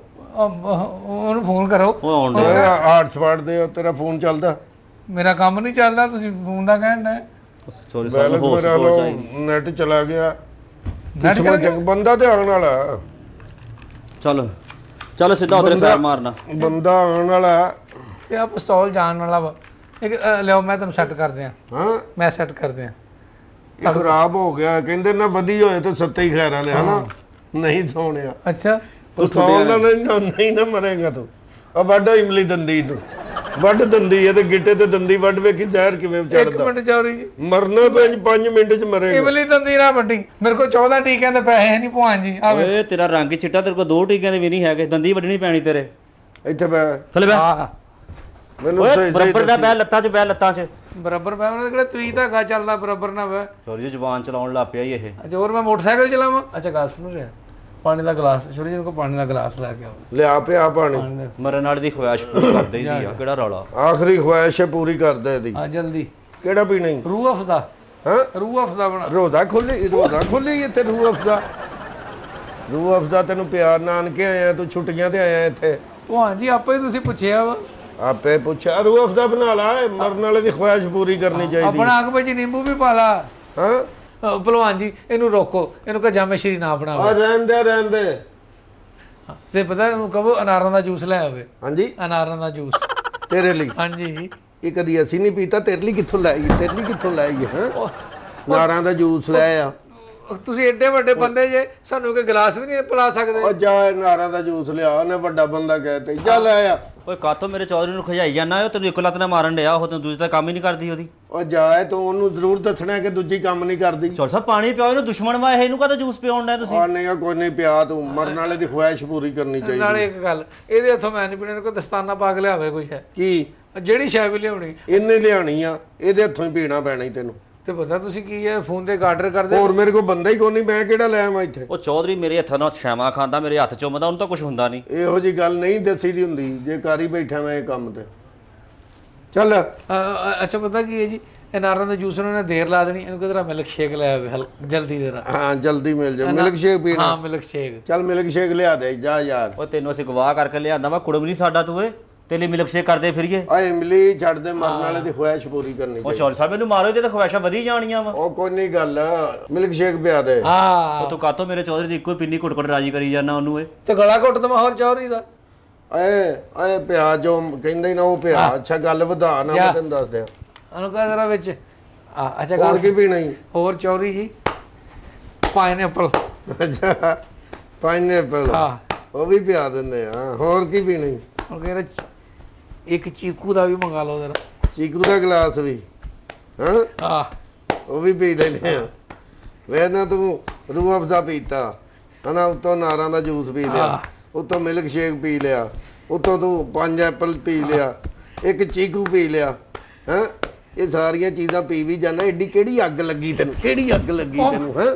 ਉਹਨੂੰ ਫੋਨ ਕਰੋ।
ਉਹ ਆਉਣ
ਹਾਂ।
ਡਿਆ।
ਆਰਟਸ ਪੜਦੇ ਹੋ, ਤੇਰਾ ਫੋਨ ਚੱਲਦਾ?
ਮੇਰਾ ਕੰਮ ਨਹੀਂ ਚੱਲਦਾ, ਤੁਸੀਂ ਫੋਨ ਦਾ ਕਹਿਣ ਡਏ।
ਚੌਧਰੀ ਸਾਹਿਬ ਨੂੰ ਹੋਸ਼ ਕੋਲ ਚਾਹੀਦੀ।
ਨੈਟ ਚਲਾ ਗਿਆ।
ਨੈਟ ਚਲਾ ਗਿਆ?
ਬੰਦਾ ਤੇ ਆਉਣ ਵਾਲਾ।
ਚੱਲ ਸਿੱਧਾ ਉਧਰ ਫੈਰ ਮਾਰਨਾ।
ਬੰਦਾ ਆਉਣ ਵਾਲਾ।
ਇਹ ਆ ਪਿਸਤੌਲ ਜਾਣ ਵਾਲਾ ਵਾ। ਇੱਕ ਲਿਓ, ਮੈਂ ਤੁਹਾਨੂੰ ਸੈੱਟ ਕਰਦੇ ਆ।
ਹਾਂ
ਮੈਂ ਸੈੱਟ ਕਰਦੇ ਆ।
ਇਹ ਖਰਾਬ ਹੋ ਗਿਆ। ਕਹਿੰਦੇ ਨਾ ਵਧੀ ਹੋਏ ਤੇ ਸੱਤੇ ਹੀ ਖੈਰਾਂ ਲਿਆ ਨਾ। ਨਹੀਂ ਸੋਹਣਿਆ।
ਅੱਛਾ
ਤੂੰ ਸੌਣ ਨਾਲ ਨਹੀਂ ਨਾ ਮਰੇਗਾ ਤੂੰ। ਆ ਵੱਢ ਇਮਲੀ ਦੰਦੀ ਨੂੰ, ਵੱਢ ਦੰਦੀ ਹੈ ਤੇ ਗਿੱਟੇ ਤੇ ਦੰਦੀ ਵੱਢ ਵੇਖੀ ਜ਼ਹਿਰ ਕਿਵੇਂ
ਇੱਕ
ਚੜਦਾ।
ਮਿੰਟ ਚੌਧਰੀ ਜੀ,
ਮਰਨਾ ਤਾਂ 5 ਮਿੰਟ 'ਚ ਮਰੇਗਾ।
ਇਮਲੀ ਦੰਦੀ ਨਾ ਵੱਡੀ। ਮੇਰੇ ਕੋਲ 14 ਟੀਕਿਆਂ ਦੇ ਪੈਸੇ ਨਹੀਂ ਭਵਾਨ ਜੀ। ਆਵੇ
ਓਏ ਤੇਰਾ ਰੰਗ ਹੀ ਚਿੱਟਾ, ਤੇਰੇ ਕੋਲ 2 ਟੀਕਿਆਂ ਦੇ ਵੀ ਨਹੀਂ ਹੈਗੇ। ਦੰਦੀ ਵੱਢਣੀ ਪੈਣੀ ਤੇਰੇ।
ਇੱਥੇ ਬੈ
ਥੱਲੇ ਬੈ।
ਹਾਂ
ਮੈਨੂੰ
ਓਏ
ਸਹੀ
ਬਰਾਬਰ ਦਾ ਬੈ, ਲੱਤਾਂ 'ਚ ਬੈ, ਲੱਤਾਂ 'ਚ।
ਬਰਾਬਰ ਪੈ ਉਹਨਾਂ ਦੇ ਕਿਹੜਾ ਤਵੀ ਧਾਗਾ ਚੱਲਦਾ ਬਰਾਬਰ ਨਾ ਵੇ।
ਚੌਧਰੀ ਜੀ ਜ਼ੁਬਾਨ ਚਲਾਉਣ ਲੱਗ ਪਿਆ ਈ ਇਹ।
ਅੱਛਾ ਹੋਰ ਮੈਂ ਮੋਟਰਸਾਈਕਲ ਚਲਾਵਾਂ? ਅੱਛਾ ਗੱਲ ਸੁਣੋ ਰਿਹਾ, ਪਾਣੀ ਦਾ ਗਲਾਸ ਛੋਟੇ ਜਿਹੇ ਕੋ ਪਾਣੀ ਦਾ ਗਲਾਸ ਲੈ ਕੇ ਆਓ।
ਲਿਆ ਪਿਆ ਪਾਣੀ।
ਪਾਣੀ ਦਾ
ਮਰਨ ਵਾਲੀ ਦੀ ਖੁਆਇਸ਼ ਪੂਰੀ ਕਰਦੇ ਹੀ ਦੀ ਆ। ਕਿਹੜਾ ਰੌਲਾ?
ਆਖਰੀ ਖੁਆਇਸ਼ ਹੈ ਪੂਰੀ ਕਰ ਦੇ ਇਹਦੀ।
ਹਾਂ ਜਲਦੀ।
ਕਿਹੜਾ ਪੀਣਾ ਈ?
ਰੂਹ ਅਫਜ਼ਾ।
ਹਾਂ
ਰੂਹ ਅਫਜ਼ਾ ਬਣਾ।
ਰੋਜ਼ਾ ਖੋਲੀ ਇੱਥੇ ਰੂਹ ਅਫਜ਼ਾ। ਰੂਹ ਅਫਜ਼ਾ ਤੈਨੂੰ ਪਿਆਰ ਨਾਨਕੇ ਆਇਆ, ਤੂੰ ਛੁੱਟੀਆਂ ਤੇ ਆਇਆ ਇੱਥੇ।
ਭਵਾਨ ਜੀ ਆਪੇ ਹੀ ਤੁਸੀਂ ਪੁੱਛਿਆ ਵਾ।
ਆਪੇ ਪੁੱਛਿਆ ਰੂਹ ਅਫਜ਼ਾ ਬਣਾ ਲਾ। ਮਰਨ ਵਾਲੇ ਦੀ ਖੁਆਇਸ਼ ਪੂਰੀ ਕਰਨੀ ਚਾਹੀਦੀ।
ਆਪਣਾ ਅੱਗ ਵਿੱਚ ਨਿੰਬੂ ਵੀ ਪਾ ਲਾ।
ਹਾਂ
ਭਲਵਾਨ ਜੀ ਇਹਨੂੰ ਰੋਕੋ, ਇਹਨੂੰ ਕਹ ਜਾਮੇ ਸ਼੍ਰੀ ਨਾ
ਆ
ਬਣਾਵੇ।
ਰਹਿੰਦੇ
ਤੇ ਪਤਾ ਇਹਨੂੰ ਕਹੋ ਅਨਾਰਾਂ ਦਾ ਜੂਸ ਲੈ ਆਵੇ।
ਹਾਂਜੀ
ਅਨਾਰਾਂ ਦਾ ਜੂਸ।
ਤੇਰੇ ਲਈ।
ਹਾਂਜੀ
ਇਹ ਕਦੀ ਅਸੀਂ ਨਹੀਂ ਪੀਤਾ, ਤੇਰੇ ਲਈ ਕਿੱਥੋਂ ਲੈ ਆਈਏ, ਤੇਰੇ ਲਈ ਕਿੱਥੋਂ ਲੈ ਆਈਏ? ਹਾਂ, ਨਾਰਾਂ ਦਾ ਜੂਸ ਲੈ ਆ।
ਤੁਸੀਂ ਏਡੇ ਵੱਡੇ ਬੰਦੇ ਜੇ, ਸਾਨੂੰ ਕੋਈ ਗਲਾਸ ਵੀ ਨਹੀਂ ਪਿਲਾ ਸਕਦੇ?
ਉਹ ਜਾ ਇਹ ਨਾਰਾਂ ਦਾ ਜੂਸ ਲਿਆ, ਉਹਨੇ ਵੱਡਾ ਬੰਦਾ ਕਹਿ ਤੇ ਜਾ ਲੈ ਆ।
ਓਏ ਕਾਤੋਂ ਮੇਰੇ ਚੌਧਰੀ ਨੂੰ ਖਜਾਈ ਜਾਂਦਾ, ਉਹ ਤੈਨੂੰ ਇੱਕ ਲੱਤ ਨਾਲ ਮਾਰਨ ਡਿਆ, ਉਹ ਤੈਨੂੰ ਦੂਜੀ ਤਾਂ ਕੰਮ ਹੀ ਨਹੀਂ ਕਰਦੀ ਉਹਦੀ।
ਉਹ ਜਾ ਤੂੰ ਉਹਨੂੰ ਜ਼ਰੂਰ ਦੱਸਣਾ ਕਿ ਦੂਜੀ ਕੰਮ ਨਹੀਂ ਕਰਦੀ।
ਚੌਧਰੀ ਸਾਹਿਬ ਪਾਣੀ ਪਿਆਓ ਇਹਨੂੰ, ਦੁਸ਼ਮਣ ਵਾ ਇਹ, ਇਹਨੂੰ ਕਾਹਦਾ ਜੂਸ ਪਿਆਉਣ ਡਿਆ ਤੁਸੀਂ?
ਆ ਨਹੀਂ ਕੋਈ ਨਹੀਂ ਪਿਆ, ਤੂੰ ਮਰਨ ਵਾਲੇ ਦੀ ਖੁਆਇਸ਼ ਪੂਰੀ ਕਰਨੀ
ਨਾਲੇ
ਚਾਹੀਦੀ।
ਇੱਕ ਗੱਲ, ਇਹਦੇ ਹੱਥੋਂ ਮੈਂ ਨਹੀਂ ਪੀਣੇ, ਕੋਈ ਦਸਤਾਨਾ ਪਾ ਕੇ ਲਿਆਵੇ ਕੁਛ ਹੈ
ਕੀ
ਜਿਹੜੀ ਸ਼ੈ ਵੀ ਲਿਆਉਣੀ।
ਇਹਨੇ ਲਿਆਣੀ ਆ, ਇਹਦੇ ਹੱਥੋਂ ਹੀ ਪੀਣਾ ਪੈਣਾ ਹੀ ਤੈਨੂੰ।
ਤੇ ਪਤਾ ਤੁਸੀਂ ਕੀ ਹੈ, ਫੋਨ ਤੇ ਆਰਡਰ ਕਰਦੇ।
ਹੋਰ ਮੇਰੇ ਕੋਲ ਬੰਦਾ ਹੀ ਕੋਈ ਨਹੀਂ, ਮੈਂ ਕਿਹੜਾ ਲੈ ਆਵਾਂ ਇੱਥੇ?
ਉਹ ਚੌਧਰੀ ਮੇਰੇ ਹੱਥਾਂ ਨਾਲ ਸ਼ੈਮਾ ਖਾਂਦਾ, ਮੇਰੇ ਹੱਥ ਚੁੰਮਦਾ, ਉਹਨੂੰ ਤਾਂ ਕੁਝ ਹੁੰਦਾ ਨਹੀਂ।
ਇਹੋ ਜੀ ਗੱਲ ਨਹੀਂ ਦੱਸੀ ਦੀ ਹੁੰਦੀ, ਜੇ ਕਰ ਹੀ ਬੈਠਾ ਮੈਂ ਇਹ ਕੰਮ ਤੇ। ਚੱਲ
ਅੱਛਾ ਪਤਾ ਕੀ ਹੈ ਜੀ, ਇਹ ਨਾਰਾਂ ਦਾ ਜੂਸ ਉਹਨਾਂ ਨੇ ਦੇਰ ਲਾ ਦੇਣੀ, ਇਹਨੂੰ ਕਿਧਰਾ ਮਿਲਕ ਸ਼ੇਕ ਲੈ ਆਵੇ ਜਲਦੀ ਦੇਣਾ।
ਹਾਂ ਜਲਦੀ ਮਿਲ ਜਾ, ਮਿਲਕ ਸ਼ੇਕ ਪੀਣਾ?
ਹਾਂ ਮਿਲਕ ਸ਼ੇਕ।
ਚੱਲ ਮਿਲਕ ਸ਼ੇਕ ਲਿਆ ਦੇ ਜਾ ਯਾਰ।
ਉਹ ਤੈਨੂੰ ਅਸੀਂ ਗਵਾਹ ਕਰਕੇ ਲਿਆਂਦਾ ਵਾ, ਕੁੜਮ ਨਹੀਂ ਸਾਡਾ ਤੂੰ, ਏ ਤੇਰੇ ਲਈ ਮਿਲਕ ਸ਼ੇਕ ਕਰਦੇ ਫਿਰੀਏ।
ਆ ਇਮਲੀ ਛੱਡ ਦੇ, ਮਰਨ ਵਾਲੇ ਦੀ ਖੁਆਇਸ਼ ਪੂਰੀ ਕਰਨੀ
ਉਹ
ਚਾਹੀਦੀ।
ਚੌਧਰੀ ਸਾਹਿਬ ਮੈਨੂੰ ਮਾਰੋ, ਇਹਦੇ ਤਾਂ ਖੁਆਇਸ਼ਾਂ ਵਧੀ ਜਾਣੀਆਂ ਵਾ।
ਉਹ ਕੋਈ ਨਹੀਂ ਗੱਲ, ਮਿਲਕ ਸ਼ੇਕ ਪਿਆ ਦੇ।
ਹਾਂ
ਉਹ ਤੂੰ ਕਾਤੋਂ ਮੇਰੇ ਚੌਧਰੀ ਦੀ ਇੱਕੋ ਹੀ ਪਿੰਨੀ ਘੁੱਟ ਰਾਜੀ ਕਰੀ ਜਾਂਦਾ ਉਹਨੂੰ? ਏ
ਤੇ ਗਲਾ ਘੁੱਟ ਦਮਾ ਹੋਰ ਚੌਧਰੀ ਦਾ।
ਏ ਪਿਆ ਜੋ ਕਹਿੰਦਾ ਹੀ ਨਾ ਉਹ ਪਿਆ। ਅੱਛਾ ਗੱਲ ਵਧਾ ਨਾ, ਮੈਂ ਤੈਨੂੰ ਦੱਸ ਦਿਆਂ।
ਉਹਨੂੰ ਕਹ ਜਰਾ ਵਿੱਚ ਅੱਛਾ
ਹੋਰ
ਗੱਲ
ਕੀ ਪੀਣਾ ਹੀ?
ਹੋਰ ਚੌਧਰੀ ਜੀ ਪਾਈਨਐਪਲ।
ਅੱਛਾ ਪਾਈਨਐਪਲ,
ਹਾਂ
ਉਹ ਵੀ ਪਿਆ ਦਿੰਦੇ ਆ। ਹੋਰ ਕੀ ਪੀਣਾ ਹੀ?
ਉਹ ਕਹਿੰਦਾ ਇੱਕ ਚੀਕੂ ਦਾ ਵੀ ਮੰਗਾ ਲਓ ਜਰਾ।
ਚੀਕੂ ਦਾ ਗਲਾਸ ਵੀ? ਹਾਂ ਉਹ ਵੀ ਪੀ ਲੈਨੇ ਆ। ਵੇ ਨਾ ਤੂੰ ਰੂਹ ਅਫਜ਼ਾ ਪੀਤਾ ਹਨਾ, ਉਤੋਂ ਨਾਰਾਂ ਦਾ ਜੂਸ ਪੀ ਲਿਆ, ਉਤੋਂ ਮਿਲਕ ਸ਼ੇਕ ਪੀ ਲਿਆ, ਉਤੋਂ ਤੂੰ 5 ਐਪਲ ਪੀ ਲਿਆ, ਇੱਕ ਚੀਕੂ ਪੀ ਲਿਆ। ਹੈਂ ਇਹ ਸਾਰੀਆਂ ਚੀਜ਼ਾਂ ਪੀ ਵੀ ਜਾਣਾ, ਏਡੀ ਕਿਹੜੀ ਅੱਗ ਲੱਗੀ ਤੈਨੂੰ? ਕਿਹੜੀ ਅੱਗ ਲੱਗੀ ਤੈਨੂੰ? ਹੈਂ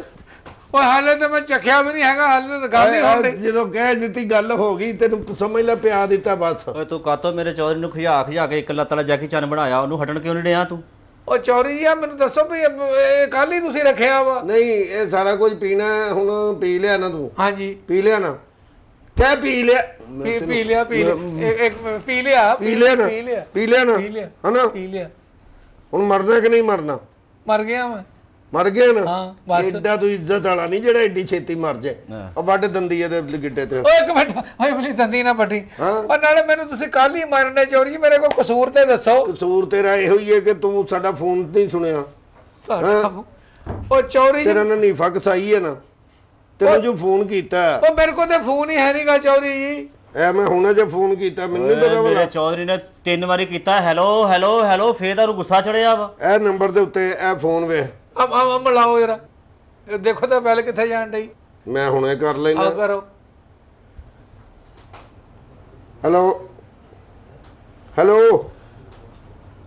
ਓਏ ਹਾਲੇ ਤਾਂ ਮੈਂ ਚੱਖਿਆ ਵੀ ਨਹੀਂ ਹੈਗਾ, ਹਾਲੇ ਤਾਂ ਗੱਲ ਹੀ ਹੋਣੀ।
ਜਦੋਂ ਕਹਿ ਦਿੱਤੀ ਗੱਲ ਹੋ ਗਈ, ਤੈਨੂੰ ਸਮਝ ਲੈ ਪਿਆ ਦਿੱਤਾ ਬਸ।
ਓਏ ਤੂੰ ਕਾਤੋਂ ਮੇਰੇ ਚੌਧਰੀ ਨੂੰ ਖਿਜਾ ਕੇ ਇੱਕ ਲੱਤ ਵਾਲਾ ਜੈਕੀ ਚੰਨ ਬਣਾਇਆ, ਉਹਨੂੰ ਹਟਣ ਕਿਉਂ ਨਹੀਂ ਡਿਆ ਤੂੰ?
ਉਹ ਚੌਧਰੀ ਜੀ ਮੈਨੂੰ ਦੱਸੋ ਵੀ ਇਹ ਕੱਲ ਹੀ ਤੁਸੀਂ ਰੱਖਿਆ ਵਾ?
ਨਹੀਂ ਇਹ ਸਾਰਾ ਕੁਝ ਪੀਣਾ ਹੁਣ, ਪੀ ਲਿਆ ਨਾ ਤੂੰ?
ਹਾਂਜੀ
ਪੀ ਲਿਆ ਨਾ, ਕਹਿ ਪੀ ਲਿਆ।
ਪੀ ਲਿਆ ਪੀ ਲਿਆ
ਪੀ ਲਿਆ ਨਾ, ਪੀ ਲਿਆ ਨਾ ਹਨਾ?
ਪੀ ਲਿਆ।
ਹੁਣ ਮਰਨਾ ਕਿ ਨਹੀਂ ਮਰਨਾ?
ਮਰ ਗਿਆ ਮੈਂ।
ਮਰ ਗਿਆ ਨਾ?
ਹਾਂ ਬਸ।
ਐਡਾ ਤੂੰ ਇੱਜ਼ਤ ਵਾਲਾ ਨਹੀਂ ਜਿਹੜਾ ਐਡੀ ਛੇਤੀ ਮਰ ਜਾਏ। ਉਹ ਵੱਢ ਦੰਦੀ ਇਹਦੇ ਗਿੱਟੇ ਤੇ।
ਓਏ ਇੱਕ ਮਿੰਟ, ਓਏ ਬਲੀ ਦੰਦੀ ਨਾ ਪੱਟੀ।
ਹਾਂ
ਉਹ ਨਾਲੇ ਮੈਨੂੰ ਤੁਸੀਂ ਕੱਲ ਹੀ ਮਾਰਨੇ ਚੌਧਰੀ ਜੀ, ਮੇਰੇ ਕੋਲ ਕਸੂਰ ਤੇ ਦੱਸੋ।
ਕਸੂਰ ਤੇਰਾ ਇਹੋ ਹੀ ਹੈ ਕਿ ਤੂੰ ਸਾਡਾ ਫੋਨ ਨਹੀਂ ਸੁਣਿਆ।
ਉਹ ਚੌਧਰੀ ਜੀ
ਤੇਰਾ ਨੀਫਾ ਕਸਾਈ ਹੈ ਨਾ, ਤੈਨੂੰ ਜੋ ਫੋਨ ਕੀਤਾ।
ਉਹ ਮੇਰੇ ਕੋਲ ਤੇ ਫੋਨ ਹੀ ਹੈ ਨਹੀਂਗਾ ਚੌਧਰੀ ਜੀ।
ਐ ਮੈਂ ਹੁਣੇ ਜੇ ਫੋਨ ਕੀਤਾ, ਮੈਨੂੰ ਨਹੀਂ ਪਤਾ
ਮੇਰੇ
ਭਲਾ।
ਚੌਧਰੀ ਨੇ 3 ਵਾਰੀ ਕੀਤਾ ਹੈਲੋ ਹੈਲੋ ਹੈਲੋ, ਫੇਰ ਤਾਂ ਗੁੱਸਾ ਚੜਿਆ ਵਾ।
ਇਹ ਨੰਬਰ ਦੇ ਉੱਤੇ ਇਹ ਫੋਨ ਵੇਖ।
ਆ ਮਿਲਾਓ ਜਰਾ, ਦੇਖੋ ਤਾਂ ਬੈਲ ਕਿੱਥੇ ਜਾਣ ਡਈ।
ਮੈਂ ਹੁਣੇ ਕਰ ਲੈਣਾ।
ਆਓ ਕਰੋ।
ਹੈਲੋ ਹੈਲੋ,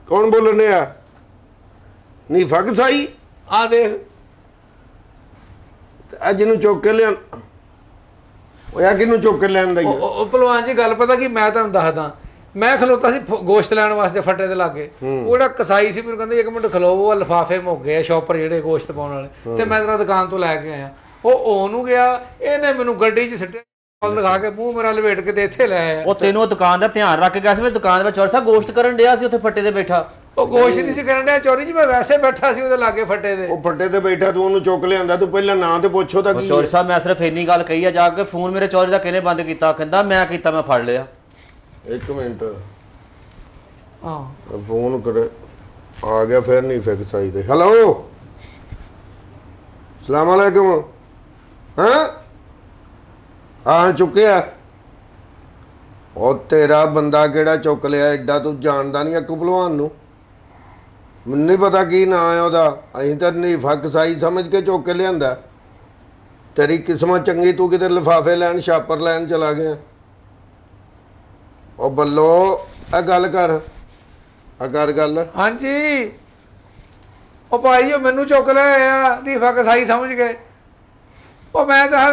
ਕੌਣ ਬੋਲਣ ਡਿਆ? ਨੀਫਾ ਕਸਾਈ?
ਆ ਦੇਖ
ਅੱਜ ਨੂੰ ਚੁੱਕ ਕੇ ਲਿਆ। ਉਹ ਆ ਕਿਹਨੂੰ ਚੁੱਕ ਕੇ ਲੈਣ ਦਾ ਹੀ?
ਉਹ ਭਲਵਾਨ ਜੀ ਗੱਲ ਪਤਾ ਕੀ, ਮੈਂ ਤੁਹਾਨੂੰ ਦੱਸਦਾ। ਮੈਂ ਖਲੋਤਾ ਸੀ ਗੋਸ਼ਤ ਲੈਣ ਵਾਸਤੇ ਫੱਟੇ ਦੇ ਲਾਗੇ। ਉਹ ਜਿਹੜਾ ਕਸਾਈ ਸੀ ਮੈਨੂੰ ਕਹਿੰਦੇ 1 ਮਿੰਟ ਖਲੋ, ਉਹ ਲਿਫਾਫੇ ਮੁੱਕ ਗਏ ਸ਼ੌਪਰ ਜਿਹੜੇ ਗੋਸ਼ਤ ਪਾਉਣ ਵਾਲੇ, ਤੇ ਮੈਂ ਤੇਰਾ ਦੁਕਾਨ ਤੋਂ ਲੈ ਕੇ ਆਇਆ। ਉਹ ਉਹਨੂੰ ਗਿਆ, ਇਹਨੇ ਮੈਨੂੰ ਗੱਡੀ 'ਚ ਸਿੱਟਿਆ, ਦਿਖਾ ਕੇ ਮੂੰਹ ਮੇਰਾ ਲਵੇਟ ਕੇ ਤੇ ਇੱਥੇ ਲੈ ਆਇਆ।
ਉਹ ਤੈਨੂੰ ਉਹ ਦੁਕਾਨ ਦਾ ਧਿਆਨ ਰੱਖ ਕੇ ਗਿਆ ਸੀ, ਮੈਂ ਦੁਕਾਨ ਵਿੱਚ ਚੌਧਰੀ ਸਾਹਿਬ ਗੋਸ਼ਤ ਕਰਨ ਡਿਆ ਸੀ ਉੱਥੇ ਫੱਟੇ ਤੇ ਬੈਠਾ।
ਉਹ ਗੋਸ਼ਤ ਨਹੀਂ ਸੀ ਕਰਨ ਡਿਆ ਚੌਧਰੀ ਜੀ, ਮੈਂ ਵੈਸੇ ਬੈਠਾ ਸੀ ਉਹਦੇ ਲਾਗੇ ਫੱਟੇ ਦੇ।
ਉਹ ਫੱਟੇ ਤੇ ਬੈਠਾ, ਤੂੰ ਉਹਨੂੰ ਚੁੱਕ ਲਿਆਂਦਾ, ਤੂੰ ਪਹਿਲਾਂ ਨਾਂ ਤੇ ਪੁੱਛੋ ਤਾਂ ਕੀ।
ਚੌਧਰੀ ਸਾਹਿਬ ਮੈਂ ਸਿਰਫ ਇੰਨੀ ਗੱਲ ਕਹੀ ਆ ਜਾ ਕੇ, ਫੋਨ ਮੇਰੇ ਚੌਧਰੀ ਦਾ ਕਿਹਨੇ ਬੰਦ ਕੀਤਾ? ਕਹਿੰਦਾ ਮੈਂ ਕੀਤਾ, ਮੈਂ ਫੜ ਲਿਆ।
1 ਮਿੰਟ
ਹਾਂ
ਫੋਨ ਕਰ ਆ ਗਿਆ, ਫਿਰ ਨਹੀਂ ਫਿਕਸ ਆਈ ਤੇ। ਹੈਲੋ ਸਲਾਮ ਅਲੈਕੁਮ। ਹਾਂ ਚੁੱਕਿਆ। ਉਹ ਤੇਰਾ ਬੰਦਾ ਕਿਹੜਾ ਚੁੱਕ ਲਿਆ? ਐਡਾ ਤੂੰ ਜਾਣਦਾ ਨਹੀਂ ਅੱਕੂ ਭਲਵਾਨ ਨੂੰ? ਮੈਨੂੰ ਨਹੀਂ ਪਤਾ ਕੀ ਨਾਂ ਹੈ ਉਹਦਾ। ਅਸੀਂ ਤਾਂ ਨੀਫਾ ਕਸਾਈ ਸਮਝ ਕੇ ਚੁੱਕ ਕੇ ਲਿਆਂਦਾ। ਤੇਰੀ ਕਿਸਮਤ ਚੰਗੀ, ਤੂੰ ਕਿਤੇ ਲਿਫਾਫੇ ਲੈਣ ਛਾਪਰ ਲੈਣ ਚਲਾ ਗਿਆ। ਉਹ ਬੱਲੋ ਆ ਗੱਲ ਕਰ, ਆ ਕਰ ਗੱਲ।
ਹਾਂਜੀ ਉਹ ਭਾਈ ਉਹ ਮੈਨੂੰ ਚੁੱਕ ਲਿਆ ਨੀਫਾ ਕਸਾਈ ਸਮਝ ਕੇ। ਉਹ ਮੈਂ ਤਾਂ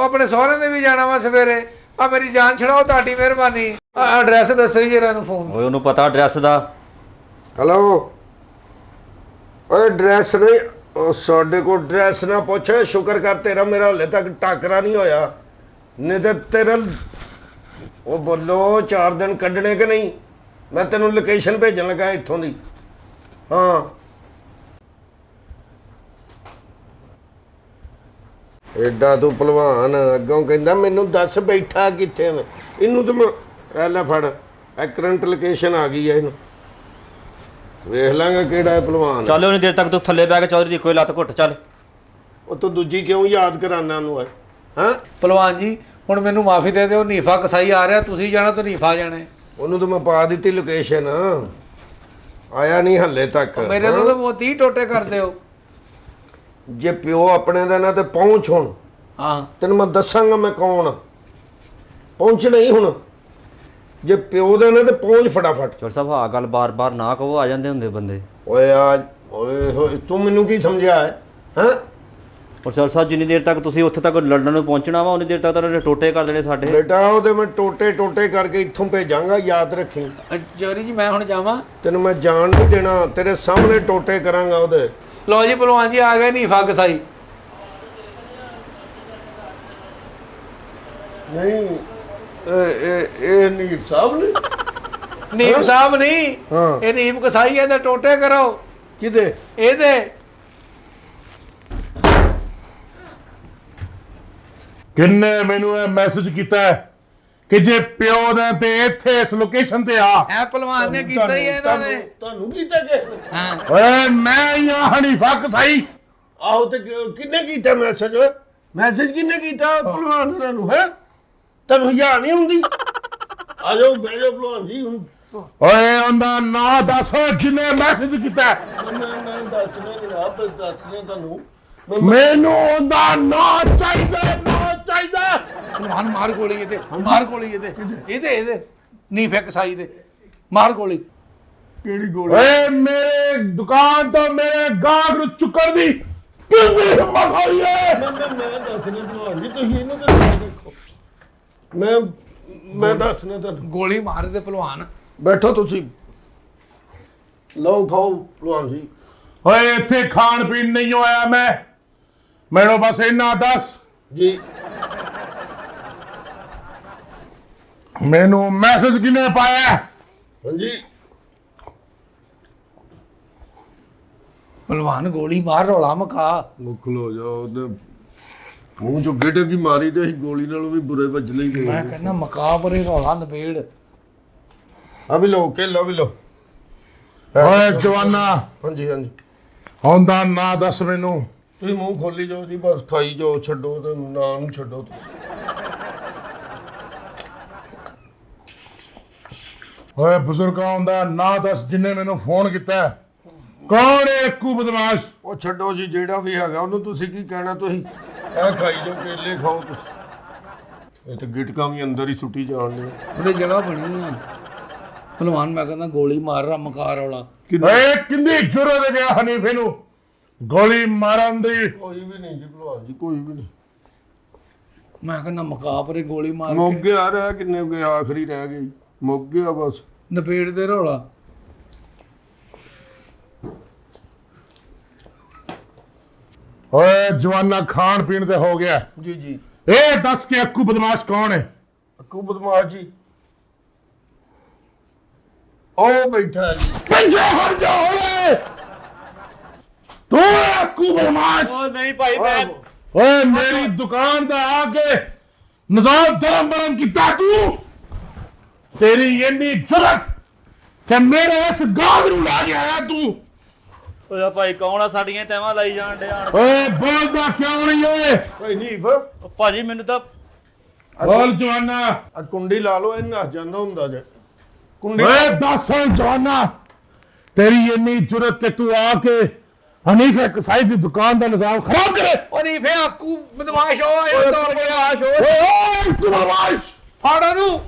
ਆਪਣੇ ਸਹੁਰੇ ਦੇ ਵੀ ਜਾਣਾ ਵਾ ਸਵੇਰੇ। ਆ ਮੇਰੀ ਜਾਨ ਛੜਾਓ, ਤੁਹਾਡੀ ਮਿਹਰਬਾਨੀ। ਐਡਰੈਸ ਦੱਸੋ ਜੀ ਇਹਨਾਂ ਨੂੰ ਫੋਨ।
ਓਏ ਉਹਨੂੰ ਪਤਾ ਐਡਰੈਸ ਦਾ।
ਹੈਲੋ ਓਏ ਐਡਰੈਸ ਨਹੀਂ, ਉਹ ਸਾਡੇ ਕੋਲ ਐਡਰੈਸ ਨਾ ਪੁੱਛ। ਸ਼ੁਕਰ ਕਰ ਤੇਰਾ ਮੇਰਾ ਹਲੇ ਤੱਕ ਟਾਕਰਾ ਨਹੀਂ ਹੋਇਆ, ਨਹੀਂ ਤੇ ਤੇਰਾ ਉਹ ਬੋਲੋ 4 ਦਿਨ ਕੱਢਣੇ ਕਿ ਨਹੀਂ? ਮੈਂ ਤੈਨੂੰ ਲੋਕੇਸ਼ਨ ਭੇਜਣ ਲੱਗਾ ਇੱਥੋਂ ਦੀ। ਹਾਂ ਐਡਾ ਤੂੰ ਭਲਵਾਨ, ਅੱਗੋਂ ਕਹਿੰਦਾ ਮੈਨੂੰ ਦੱਸ ਬੈਠਾ ਕਿੱਥੇ ਮੈਂ? ਇਹਨੂੰ ਤਾਂ ਮੈਂ ਲੈ ਫੜ, ਇਹ ਕਰੰਟ ਲੋਕੇਸ਼ਨ ਆ ਗਈ ਹੈ ਇਹਨੂੰ। ਵੇਖ ਲਾਂਗਾ ਕਿਹੜਾ ਹੈ ਭਲਵਾਨ।
ਚੱਲ ਉਹਨੇ ਦੇਰ ਤੱਕ ਤੂੰ ਥੱਲੇ ਬੈ ਕੇ ਚੌਧਰੀ ਦੀ ਕੋਈ ਲੱਤ ਘੁੱਟ ਚੱਲ।
ਉਹ ਤੂੰ ਦੂਜੀ ਕਿਉਂ ਯਾਦ ਕਰਾਨਾ ਉਹਨੂੰ ਹੈ? ਹਾਂ
ਪਹਿਲਵਾਨ ਜੀ ਹੁਣ ਮੈਨੂੰ ਮਾਫੀ ਦੇ ਦਿਓ, ਨੀਫਾ ਕਸਾਈ ਆ ਰਿਹਾ, ਤੁਸੀਂ ਜਾਣਾ ਤਾਂ ਨੀਫਾ ਜਾਣਾ।
ਉਹਨੂੰ ਤਾਂ ਮੈਂ ਪਾ ਦਿੱਤੀ ਲੋਕੇਸ਼ਨ, ਆਇਆ ਨਹੀਂ ਹੱਲੇ ਤੱਕ।
ਮੇਰੇ ਤੋਂ ਤਾਂ 30 ਟੋਟੇ ਕਰਦੇ ਹੋ।
ਜੇ ਪਿਓ ਆਪਣੇ ਦਾ ਨਾ ਤੇ ਪਹੁੰਚ ਹੁਣ,
ਹਾਂ
ਤੈਨੂੰ ਮੈਂ ਦੱਸਾਂਗਾ ਮੈਂ ਕੌਣ। ਪਹੁੰਚ ਨਹੀਂ ਹੁਣ, ਜੇ ਪਿਓ ਦਾ ਨਾ ਤੇ ਪਹੁੰਚ ਫਟਾਫਟ।
ਚੌਧਰੀ ਸਾਹਿਬ ਆਹ ਗੱਲ ਬਾਰ-ਬਾਰ ਨਾ ਕਹੋ, ਆ ਜਾਂਦੇ ਹੁੰਦੇ ਬੰਦੇ।
ਓਏ ਓਏ ਹੋਏ, ਤੂੰ ਮੈਨੂੰ ਕੀ ਸਮਝਿਆ ਹੈ? ਹਾਂ
ਔਰ ਚੌਧਰੀ ਸਾਹਿਬ ਜਿੰਨੀ ਦੇਰ ਤੱਕ ਤੁਸੀਂ ਉੱਥੇ ਤੱਕ ਲੜਨ ਨੂੰ ਪਹੁੰਚਣਾ ਵਾ, ਉਨੀ ਦੇਰ ਤੱਕ ਤਾਂ ਟੋਟੇ ਕਰ ਦੇਣੇ ਸਾਡੇ।
ਬੇਟਾ ਉਹਦੇ ਮੈਂ ਟੋਟੇ ਕਰਕੇ ਇੱਥੋਂ ਭੇਜਾਂਗਾ, ਯਾਦ ਰੱਖੀ।
ਚੌਧਰੀ ਜੀ ਮੈਂ ਹੁਣ ਜਾਵਾਂ?
ਤੈਨੂੰ ਮੈਂ ਜਾਣ ਨਹੀਂ ਦੇਣਾ, ਤੇਰੇ ਸਾਹਮਣੇ ਟੋਟੇ ਕਰਾਂਗਾ ਉਹਦੇ।
ਲਓ ਜੀ ਪਹਿਲਵਾਨ ਜੀ ਆ ਗਏ ਨੀਫਾ ਕਸਾਈ।
ਨਹੀਂ ਇਹ ਨਹੀਂ ਸਾਹਿਬ ਨੇ।
ਨੀਮ ਸਾਹਿਬ ਨਹੀਂ,
ਹਾਂ
ਇਹ ਨੀਮ ਕਸਾਈ ਹੈ ਤੇ ਟੋਟੇ ਕਰੋ
ਕਿਹਦੇ?
ਇਹਦੇ।
ਕਿੰਨੇ ਮੈਨੂੰ ਇਹ ਮੈਸੇਜ ਕੀਤਾ ਹੈ ਕਿ ਜੇ ਪਿਓ ਦਾ ਤੇ ਇੱਥੇ ਇਸ ਲੋਕੇਸ਼ਨ ਤੇ ਆ।
ਇਹ ਪਹਿਲਵਾਨ ਨੇ ਕੀਤਾ ਹੀ ਹੈ ਇਹਨਾਂ ਨੇ।
ਤੁਹਾਨੂੰ ਕੀਤਾ ਕਿ?
ਹਾਂ
ਓਏ ਮੈਂ ਹੀ ਆ ਹਨੀਫਾ ਕਸਾਈ।
ਆਹੋ ਤੇ ਕਿੰਨੇ ਕੀਤਾ ਮੈਸੇਜ? ਮੈਸੇਜ ਕਿੰਨੇ ਕੀਤਾ ਭਲਵਾਨ ਹੋਰਾਂ ਨੂੰ? ਹੈ ਤੁਹਾਨੂੰ ਹਿਆ ਨਹੀਂ ਹੁੰਦੀ? ਆ ਜਾਓ ਬਹਿ ਜਾਓ ਭਲਵਾਨ ਜੀ। ਹੁਣ
ਓਏ ਉਹਦਾ ਨਾਂ ਦੱਸ ਜਿਹਨੇ ਮੈਸੇਜ ਕੀਤਾ।
ਮੈਂ ਦੱਸਣਾ ਜਨਾਬ, ਦੱਸਣਾ ਤੁਹਾਨੂੰ।
ਮੈਨੂੰ ਉਹਦਾ ਨਾਂ ਚਾਹੀਦਾ, ਨਾਂ ਚਾਹੀਦਾ।
ਪਹਿਲਵਾਨ ਮਾਰ ਗੋਲੀ ਇਹਦੇ, ਮਾਰ ਗੋਲੀ ਇਹਦੇ ਨੀਫੇ ਕਸਾਈ ਦੇ, ਮਾਰ ਗੋਲੀ।
ਕਿਹੜੀ ਗੋਲੀ?
ਓਏ ਮੇਰੇ ਦੁਕਾਨ ਤੋਂ ਮੇਰੇ ਗਾਹਕ ਨੂੰ ਚੁੱਕਣ ਦੀ ਕਿੰਨੀ ਹਿੰਮਤ ਹੋਈ ਹੈ?
ਮੈਂ ਦੱਸਣਾ ਭਲਵਾਨ ਜੀ, ਤੁਸੀਂ ਇਹਨੂੰ ਤੇ ਦੇਖੋ। ਮੈਂ ਦੱਸਣਾ ਤੁਹਾਨੂੰ।
ਗੋਲੀ ਮਾਰ ਦੇ ਪਹਿਲਵਾਨ।
ਬੈਠੋ ਤੁਸੀਂ, ਲਓ ਖਾਓ ਭਲਵਾਨ ਜੀ।
ਓਏ ਇੱਥੇ ਖਾਣ ਪੀਣ ਨਹੀਂ ਆਇਆ ਮੈਂ, ਮੈਨੂੰ ਬਸ ਇੰਨਾ ਦੱਸ
ਜੀ
ਮੈਨੂੰ ਮੈਸੇਜ ਕਿਨੇ ਪਾਇਆ?
ਹਾਂਜੀ
ਪਹਿਲਵਾਨ ਗੋਲੀ ਮਾਰ, ਰੌਲਾ ਮਕਾ।
ਮੁੱਖ ਲੋ ਜਾਓ, ਉਹਦੇ ਮੂੰਹ ਚੋਂ ਗਿੱਟ ਕੀ ਮਾਰੀ ਤੇ ਅਸੀਂ ਗੋਲੀ ਨਾਲੋਂ ਵੀ ਬੁਰੇ ਵੱਜਣੇ ਹੀ
ਮੈਂ
ਗਏ।
ਕਹਿੰਦਾ ਮਕਾ ਪਰੇ ਰੌਲਾ ਨਵੇੜ।
ਆ ਵੀ ਲਓ, ਕੇ ਲਓ ਵੀ ਲਓ।
ਓਏ ਜਵਾਨਾ
ਹਾਂਜੀ ਹਾਂਜੀ,
ਉਹਦਾ ਨਾਂ ਦੱਸ ਮੈਨੂੰ।
ਤੁਸੀਂ ਮੂੰਹ ਖੋਲੀ ਜਾਓ ਜੀ, ਬਸ ਖਾਈ ਜਾਓ, ਛੱਡੋ ਤੇ ਨਾਂ ਨੂੰ ਛੱਡੋ ਤੁਸੀਂ।
ਓਏ ਬਜ਼ੁਰਗਾਂ ਦਾ ਨਾਂ ਦੱਸ ਜਿਹਨੇ ਮੈਨੂੰ ਫੋਨ ਕੀਤਾ। ਕੌਣ ਹੈ ਇੱਕੂ ਬਦਮਾਸ਼?
ਉਹ ਛੱਡੋ ਜੀ, ਜਿਹੜਾ ਵੀ ਹੈਗਾ ਉਹਨੂੰ ਤੁਸੀਂ ਕੀ ਕਹਿਣਾ। ਤੁਸੀਂ ਇਹ ਖਾਈ ਜਾਓ, ਕੇਲੇ ਖਾਓ ਤੁਸੀਂ। ਇਹ ਤੇ ਗਿਟਕਾਂ ਵੀ ਅੰਦਰ ਹੀ ਸੁੱਟੀ ਜਾਣਦੇ।
ਉਹਦੇ ਜਗ੍ਹਾ ਬਣੀ ਆ। ਪਹਿਲਵਾਨ ਮੈਂ ਕਹਿੰਦਾ ਗੋਲੀ ਮਾਰ ਰਾ ਮਕਾ ਰੌਲਾ।
ਓਏ ਕਿੰਨੀ ਜੁਰਤ ਗਿਆ ਹਨੀਫੇ ਨੂੰ ਗੋਲੀ ਮਾਰਨ ਦੀ?
ਕੋਈ ਵੀ ਨਹੀਂ ਜੀ ਭਲਵਾਨ ਜੀ, ਕੋਈ ਵੀ ਨਹੀਂ।
ਮੈਂ ਕਹਿੰਦਾ ਮਕਾ ਪਰੇ ਗੋਲੀ ਮਾਰ
ਮੁੱਕ
ਕੇ
ਗਿਆ, ਰਹਿ ਕਿੰਨੇ ਹੋ ਗਏ? ਆਖਰੀ ਰਹਿ ਗਈ, ਮੁੱਕ ਗਿਆ ਬਸ।
ਨਪੇੜ ਦੇ ਰੌਲਾ।
ਓਏ ਜਵਾਨਾ ਖਾਣ ਪੀਣ ਤੇ ਹੋ ਗਿਆ।
ਜੀ ਜੀ,
ਇਹ ਦੱਸ ਕੇ ਅੱਕੂ ਬਦਮਾਸ਼ ਕੌਣ ਹੈ?
ਅੱਕੂ ਬਦਮਾਸ਼ ਜੀ ਉਹ ਬੈਠਾ ਹੈ ਜੀ।
ਪਿੱਛੇ ਹਟ ਜਾ ਓਏ, ਤੂੰ ਹੈ ਅੱਕੂ ਬਦਮਾਸ਼।
ਉਹ ਨਹੀਂ ਭਾਈ ਮੈਂ
ਓਏ ਮੇਰੀ ਦੁਕਾਨ ਤੇ ਆ ਕੇ ਨਿਜ਼ਾਮ ਧਰਮ ਬਰਮ ਕੀਤਾ ਤੂੰ? ਤੇਰੀ ਇੰਨੀ ਜੁਰਤ ਕਿ ਮੇਰੇ ਇਸ ਗਾਹਕ ਨੂੰ ਲਾ ਕੇ ਆਇਆ ਤੂੰ?
ਓਏ ਭਾਈ ਕੌਣ ਆ? ਸਾਡੀਆਂ ਤੈਵਾਂ ਲਾਈ ਜਾਣ ਡਿਆ।
ਓਏ ਬੋਲਦਾ ਕਿਉਂ ਨਹੀਂ ਓਏ?
ਓਏ ਨੀਫ,
ਉਹ ਭਾਜੀ ਮੈਨੂੰ ਤਾਂ
ਬੋਲ ਜਵਾਨਾ।
ਆ ਕੁੰਡੀ ਲਾ ਲਓ, ਇਹ ਨੱਸ ਜਾਂਦਾ ਹੁੰਦਾ ਜੇ ਕੁੰਡੀ।
ਓਏ ਦੱਸ ਜਵਾਨਾ, ਤੇਰੀ ਇੰਨੀ ਜੁਰਤ ਕਿ ਤੂੰ ਆ ਕੇ ਹਨੀਫੇ ਕਸਾਈ ਦੀ ਦੁਕਾਨ ਦਾ ਨਿਜ਼ਾਮ ਖਰਾਬ ਕਰੇ?
ਉਹ ਨੀਫੇ ਆਕੂ ਬਦਮਾਸ਼ ਹੋਇਆ ਦੌੜ ਗਿਆ।
ਓਏ ਅੱਕੂ ਬਦਮਾਸ਼,
ਫੜ ਉਹਨੂੰ।